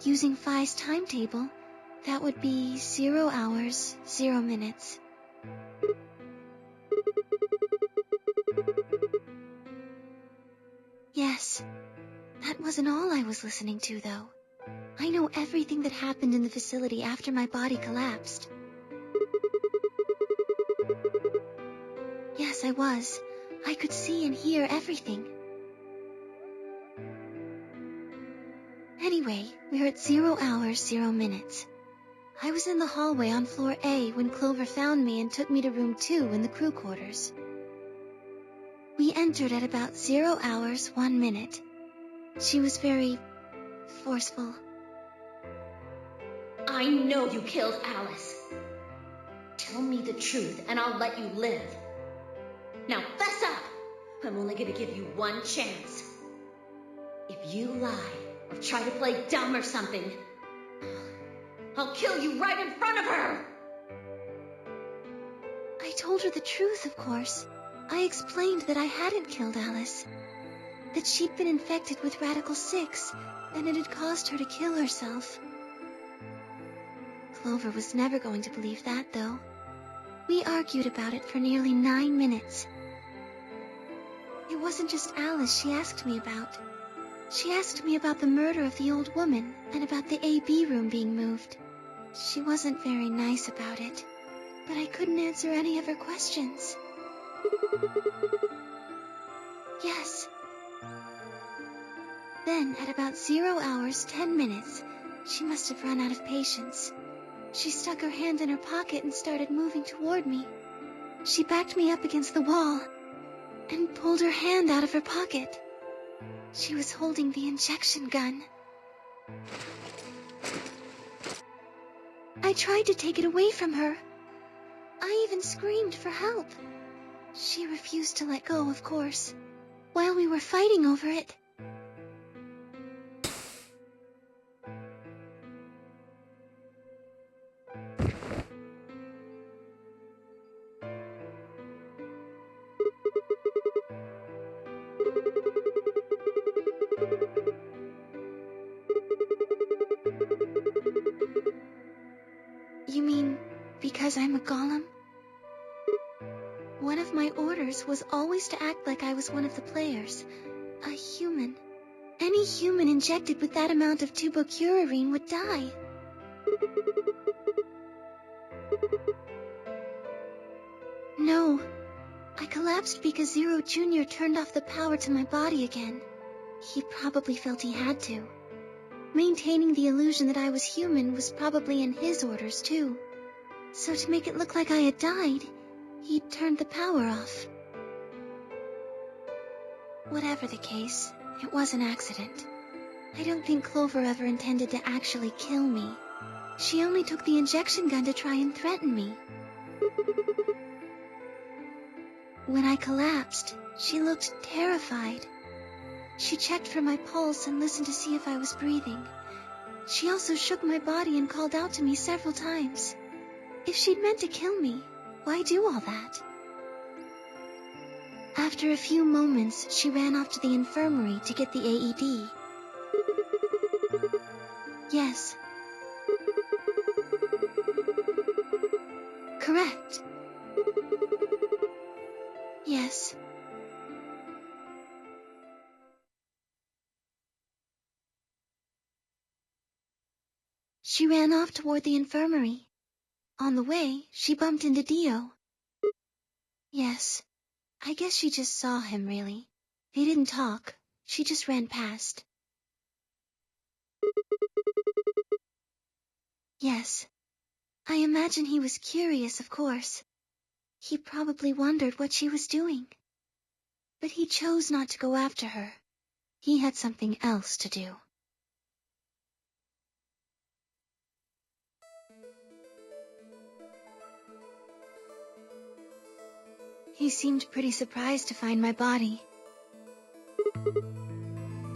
Using Phi's timetable, that would be 0 hours, 0 minutes. Yes, that wasn't all I was listening to, though. I know everything that happened in the facility after my body collapsed. Yes, I was. I could see and hear everything. Anyway, we're at 0 hours, 0 minutes. I was in the hallway on floor A when Clover found me and took me to room 2 in the crew quarters. We entered at about 0 hours, 1 minute. She was very forceful. I know you killed Alice. Tell me the truth and I'll let you live. Now fess up! I'm only gonna give you one chance. If you lie or try to play dumb or something, I'll kill you right in front of her! I told her the truth, of course. I explained that I hadn't killed Alice. That she'd been infected with Radical 6, and it had caused her to kill herself. Clover was never going to believe that, though. We argued about it for nearly 9 minutes. It wasn't just Alice she asked me about. She asked me about the murder of the old woman, and about the AB room being moved. She wasn't very nice about it, but I couldn't answer any of her questions. Yes. Then, at about 0 hours, 10 minutes, she must have run out of patience. She stuck her hand in her pocket and started moving toward me. She backed me up against the wall and pulled her hand out of her pocket. She was holding the injection gun. I tried to take it away from her. I even screamed for help. She refused to let go, of course, while we were fighting over it. You mean because I'm a golem? one of my orders was always to act like I was one of the players. A human. Any human injected with that amount of tubocurarine would die. No. I collapsed because Zero Jr. turned off the power to my body again. He probably felt he had to. Maintaining the illusion that I was human was probably in his orders, too. So to make it look like I had died, he turned the power off. Whatever the case, it was an accident. I don't think Clover ever intended to actually kill me. She only took the injection gun to try and threaten me. When I collapsed, she looked terrified. She checked for my pulse and listened to see if I was breathing. She also shook my body and called out to me several times. If she'd meant to kill me, why do all that? After a few moments, she ran off to the infirmary to get the AED. Yes. Correct. Yes. She ran off toward the infirmary. On the way, she bumped into Dio. Yes. I guess she just saw him, really. They didn't talk. She just ran past. Yes. I imagine he was curious, of course. He probably wondered what she was doing. But he chose not to go after her. He had something else to do. He seemed pretty surprised to find my body.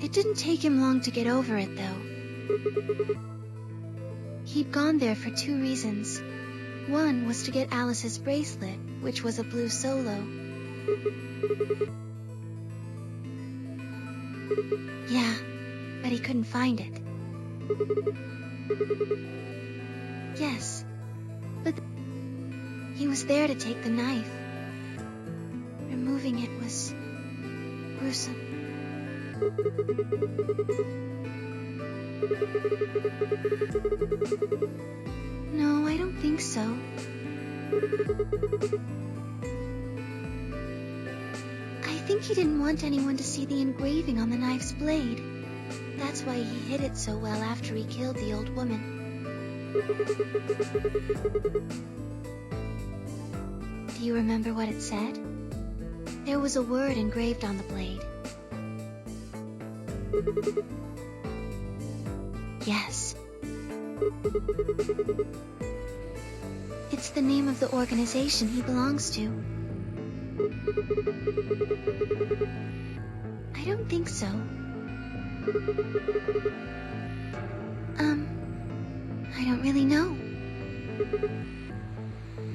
It didn't take him long to get over it, though. He'd gone there for 2 reasons. One was to get Alice's bracelet, which was a blue solo. Yeah, but he couldn't find it. Yes, but he was there to take the knife. Removing it was gruesome. No, I don't think so. I think he didn't want anyone to see the engraving on the knife's blade. That's why he hid it so well after he killed the old woman. Do you remember what it said? There was a word engraved on the blade. Yes. It's the name of the organization he belongs to. I don't think so. I don't really know.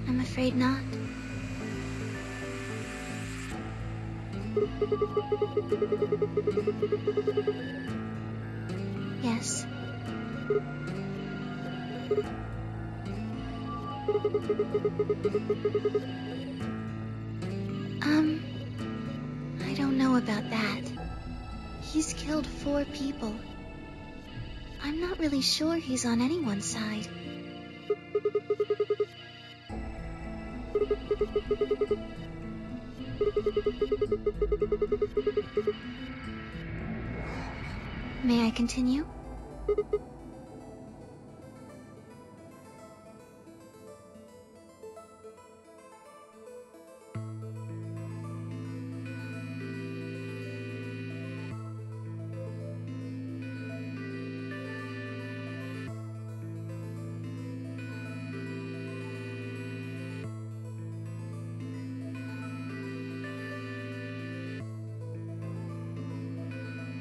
I'm afraid not. Yes. I don't know about that. He's killed 4 people. I'm not really sure he's on anyone's side. May I continue?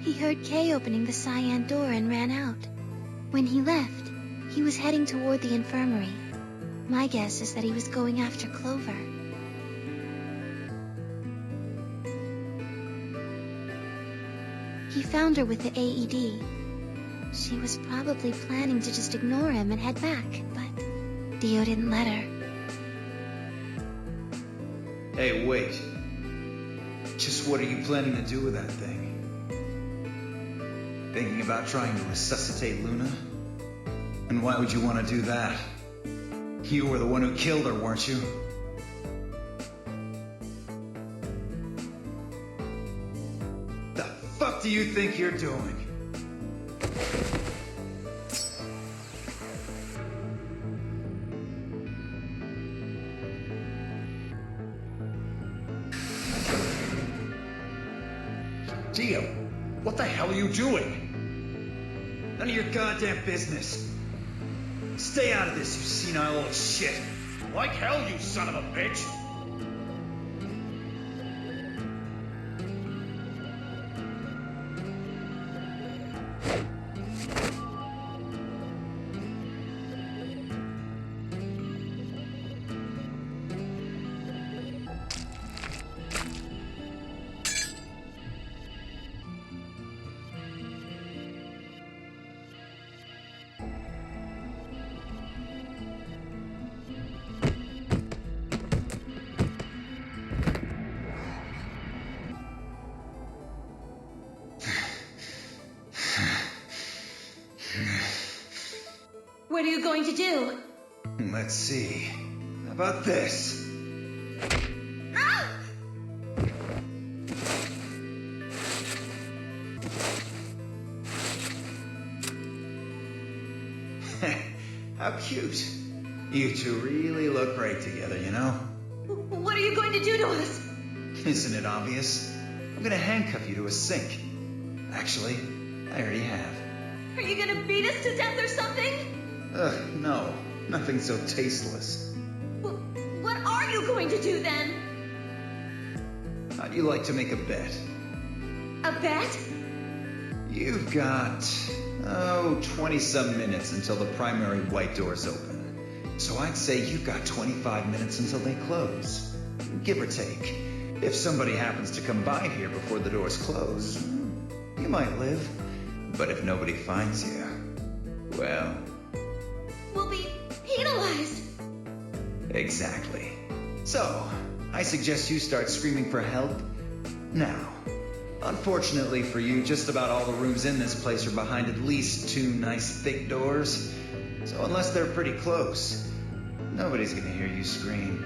He heard Kay opening the cyan door and ran out. When he left, he was heading toward the infirmary. My guess is that he was going after Clover. He found her with the AED. She was probably planning to just ignore him and head back, but Dio didn't let her. Hey, wait. Just what are you planning to do with that thing? Thinking about trying to resuscitate Luna? And why would you want to do that? You were the one who killed her, weren't you? The fuck do you think you're doing? Dio, what the hell are you doing? None of your goddamn business. Stay out of this, you senile old shit. Like hell, you son of a bitch! What are you going to do? Let's see. How about this? Ah! How cute. You two really look great together, you know? What are you going to do to us? Isn't it obvious? I'm gonna handcuff you to a sink. Actually, I already have. Are you going to beat us to death or something? Ugh, no. Nothing so tasteless. What are you going to do then? How'd you like to make a bet? A bet? You've got, 20-some minutes until the primary white doors open. So I'd say you've got 25 minutes until they close. Give or take. If somebody happens to come by here before the doors close, you might live. But if nobody finds you, well... We'll be penalized. Exactly. So, I suggest you start screaming for help now. Unfortunately for you, just about all the rooms in this place are behind at least 2 nice thick doors. So unless they're pretty close, nobody's gonna hear you scream.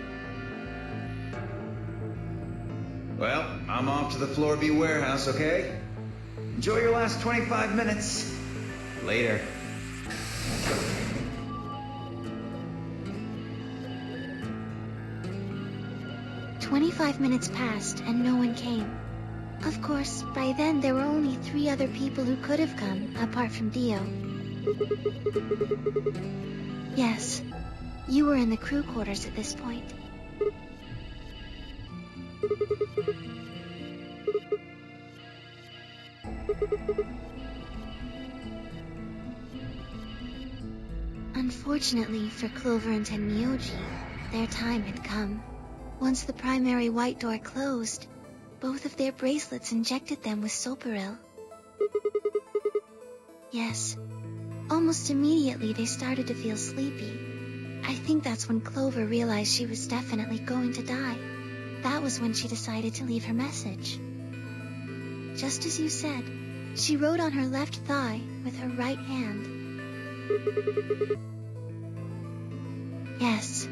Well, I'm off to the Floorview warehouse, okay? Enjoy your last 25 minutes. Later. 25 minutes passed and no one came. Of course, by then there were only 3 other people who could have come, apart from Dio. Yes, you were in the crew quarters at this point. Unfortunately for Clover and Tenmyoji, their time had come. Once the primary white door closed, both of their bracelets injected them with Soparil. Yes, almost immediately they started to feel sleepy. I think that's when Clover realized she was definitely going to die. That was when she decided to leave her message. Just as you said, she wrote on her left thigh with her right hand. Yes.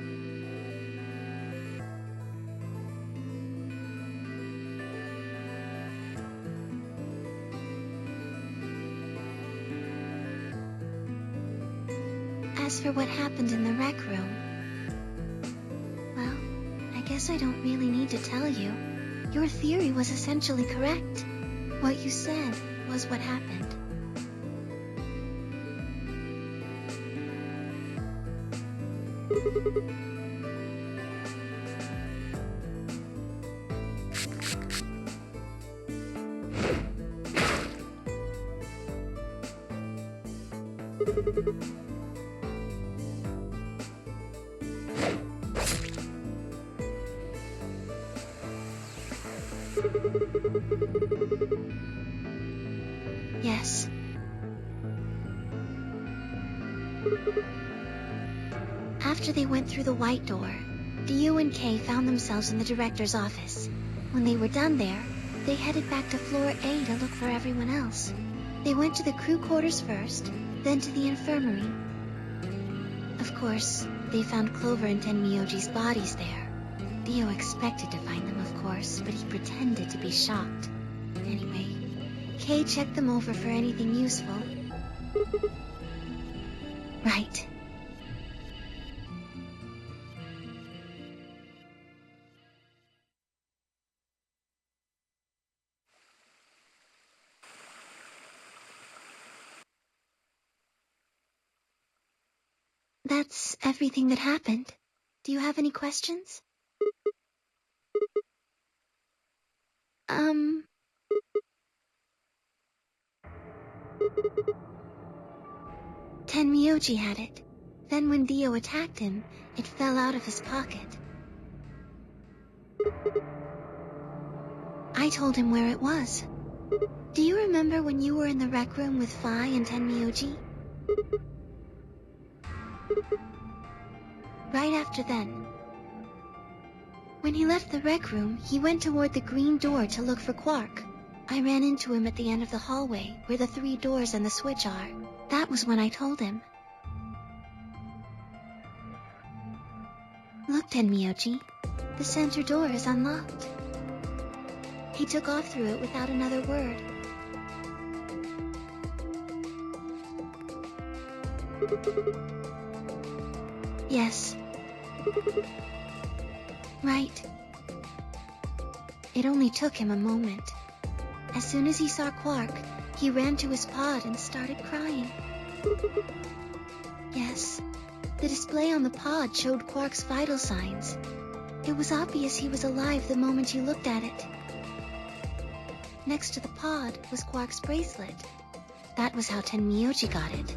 As for what happened in the rec room, well, I guess I don't really need to tell you. Your theory was essentially correct. What you said was what happened. Yes. After they went through the white door, Dio and Kay found themselves in the director's office. When they were done there, they headed back to floor A to look for everyone else. They went to the crew quarters first, then to the infirmary. Of course, they found Clover and Tenmyoji's bodies there. Dio expected to find them, of course, but he pretended to be shocked. Anyway, Kay checked them over for anything useful. Right. That's everything that happened. Do you have any questions? Tenmyoji had it. Then when Dio attacked him, it fell out of his pocket. I told him where it was. Do you remember when you were in the rec room with Phi and Tenmyoji? Right after then. When he left the rec room, he went toward the green door to look for Quark. I ran into him at the end of the hallway, where the 3 doors and the switch are. That was when I told him. Look, Tenmyoji. The center door is unlocked. He took off through it without another word. Yes. Right. It only took him a moment. As soon as he saw Quark, he ran to his pod and started crying. Yes. The display on the pod showed Quark's vital signs. It was obvious he was alive the moment you looked at it. Next to the pod was Quark's bracelet. That was how Tenmyoji got it.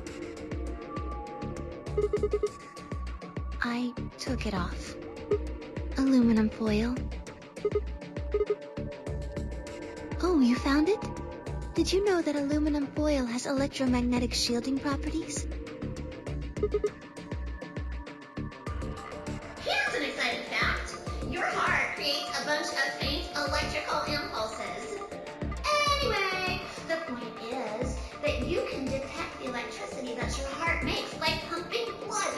I took it off. Aluminum foil. Oh, you found it? Did you know that aluminum foil has electromagnetic shielding properties? Here's an exciting fact. Your heart creates a bunch of faint electrical impulses. Anyway, the point is that you can detect the electricity that your heart makes by pumping blood.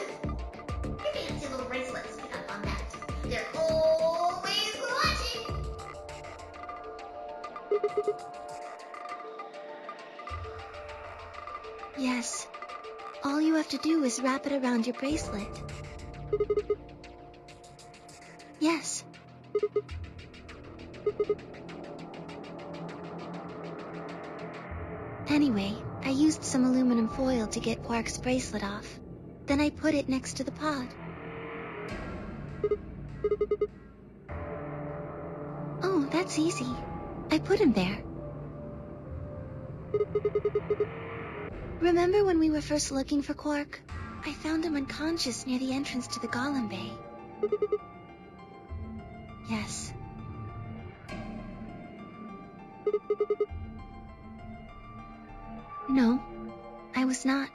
Your fancy little bracelets pick up on that. They're always watching. Yes. All you have to do is wrap it around your bracelet. Yes. Anyway, I used some aluminum foil to get Quark's bracelet off. Then I put it next to the pod. Oh, that's easy. I put him there. Remember when we were first looking for Quark? I found him unconscious near the entrance to the Golem Bay. Yes. No, I was not.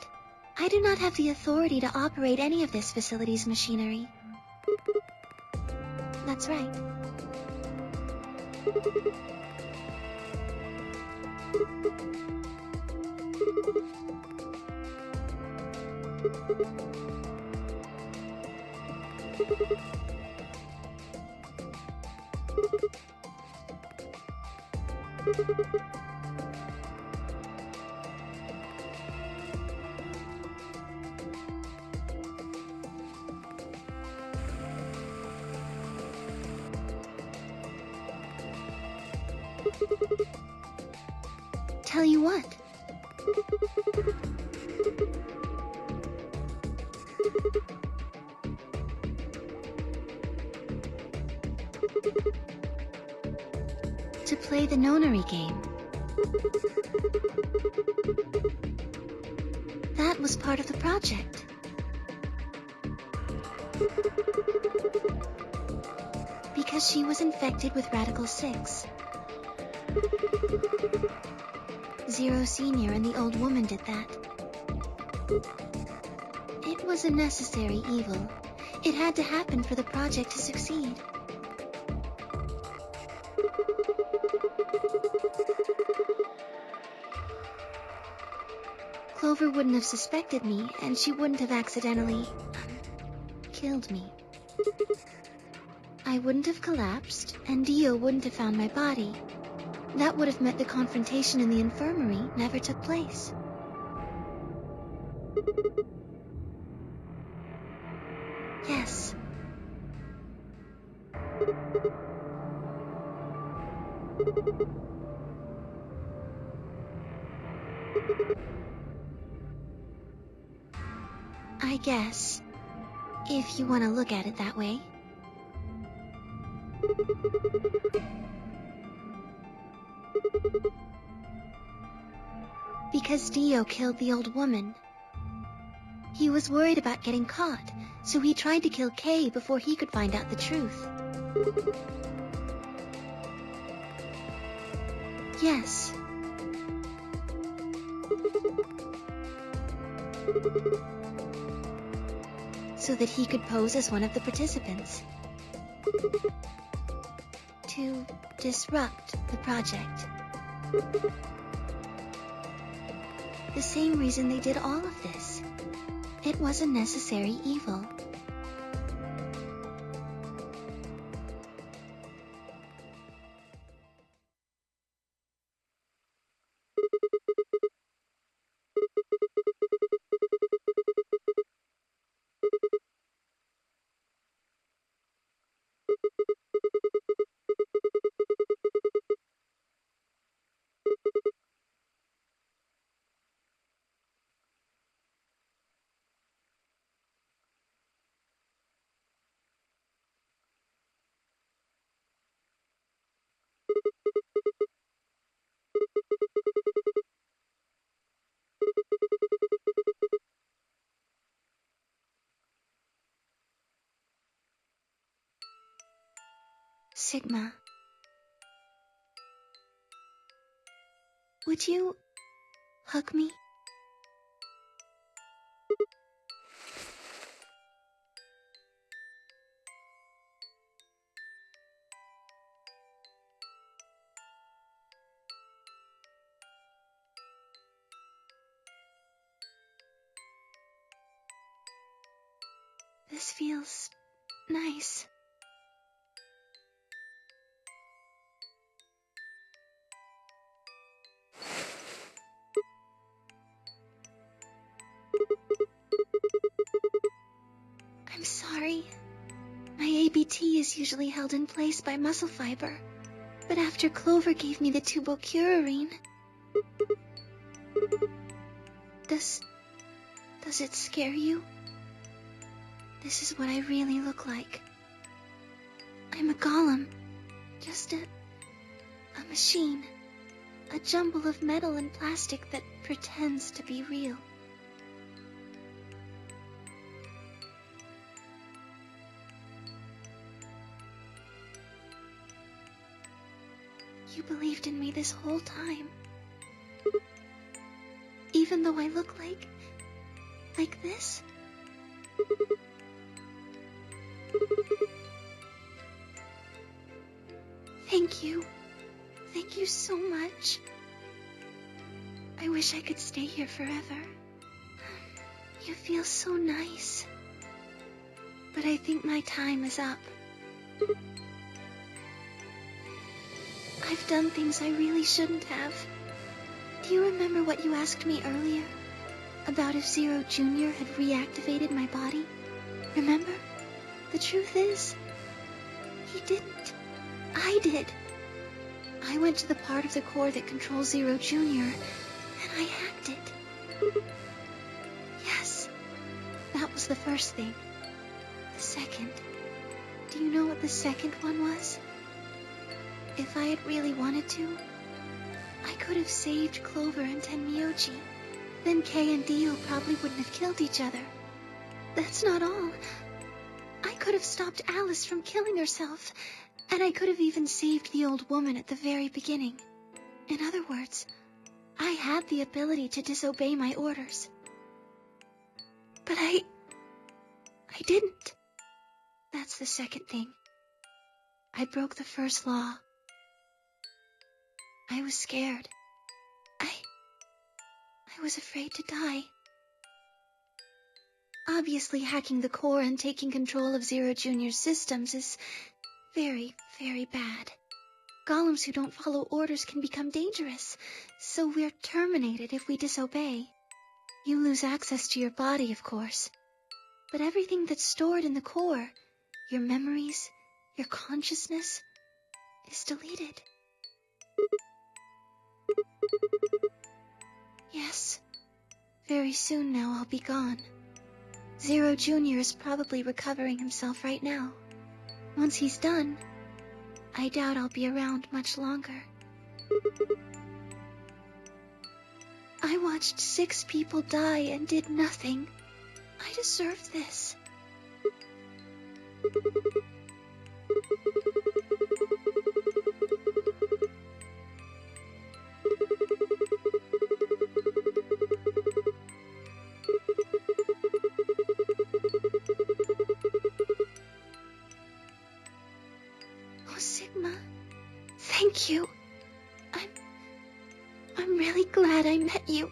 I do not have the authority to operate any of this facility's machinery. That's right. Tell you what. To play the nonary game. That was part of the project. Because she was infected with Radical 6. Zero Senior and the old woman did that. It was a necessary evil. It had to happen for the project to succeed. Clover wouldn't have suspected me, and she wouldn't have accidentally killed me. I wouldn't have collapsed, and Dio wouldn't have found my body. That would have meant the confrontation in the infirmary never took place. Yes. I guess, if you want to look at it that way. Because Dio killed the old woman. He was worried about getting caught, so he tried to kill Kay before he could find out the truth. Yes. So that he could pose as one of the participants. To disrupt the project. The same reason they did all of this. It was a necessary evil. Sigma. Would you hug me? This feels nice. I'm sorry. My ABT is usually held in place by muscle fiber, but after Clover gave me the tubocurarine... Does it scare you? This is what I really look like. I'm a golem. Just a machine. A jumble of metal and plastic that pretends to be real. You believed in me this whole time. Even though I look like this? Thank you. Thank you so much. I wish I could stay here forever. You feel so nice. But I think my time is up. I've done things I really shouldn't have. Do you remember what you asked me earlier? About if Zero Jr. had reactivated my body? Remember? The truth is, he didn't. I did. I went to the part of the core that controls Zero Jr., and I hacked it. Yes, that was the first thing. The second. Do you know what the second one was? If I had really wanted to, I could have saved Clover and Tenmyoji. Then Kay and Dio probably wouldn't have killed each other. That's not all. I could have stopped Alice from killing herself, and I could have even saved the old woman at the very beginning. In other words, I had the ability to disobey my orders. But I didn't. That's the second thing. I broke the first law. I was scared. I was afraid to die. Obviously, hacking the core and taking control of Zero Junior's systems is very, very bad. Golems who don't follow orders can become dangerous, so we're terminated if we disobey. You lose access to your body, of course, but everything that's stored in the core, your memories, your consciousness, is deleted. Yes, very soon now I'll be gone. Zero Junior is probably recovering himself right now. Once he's done, I doubt I'll be around much longer. I watched 6 people die and did nothing. I deserve this. Oh, Sigma, thank you. I'm really glad I met you.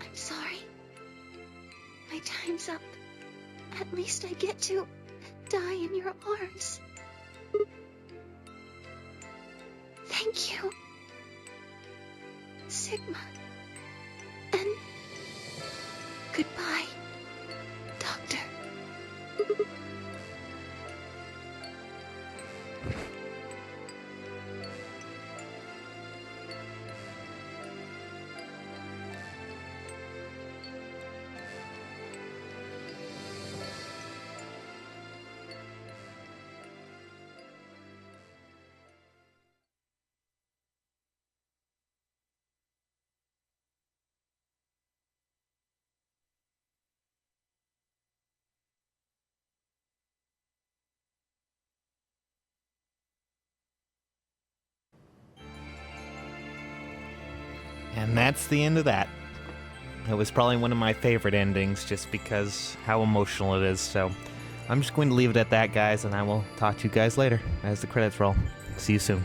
I'm sorry. My time's up. At least I get to die in your arms. Thank you, Sigma. And goodbye, Doctor. And that's the end of that. It was probably one of my favorite endings just because how emotional it is. So I'm just going to leave it at that, guys, and I will talk to you guys later as the credits roll. See you soon.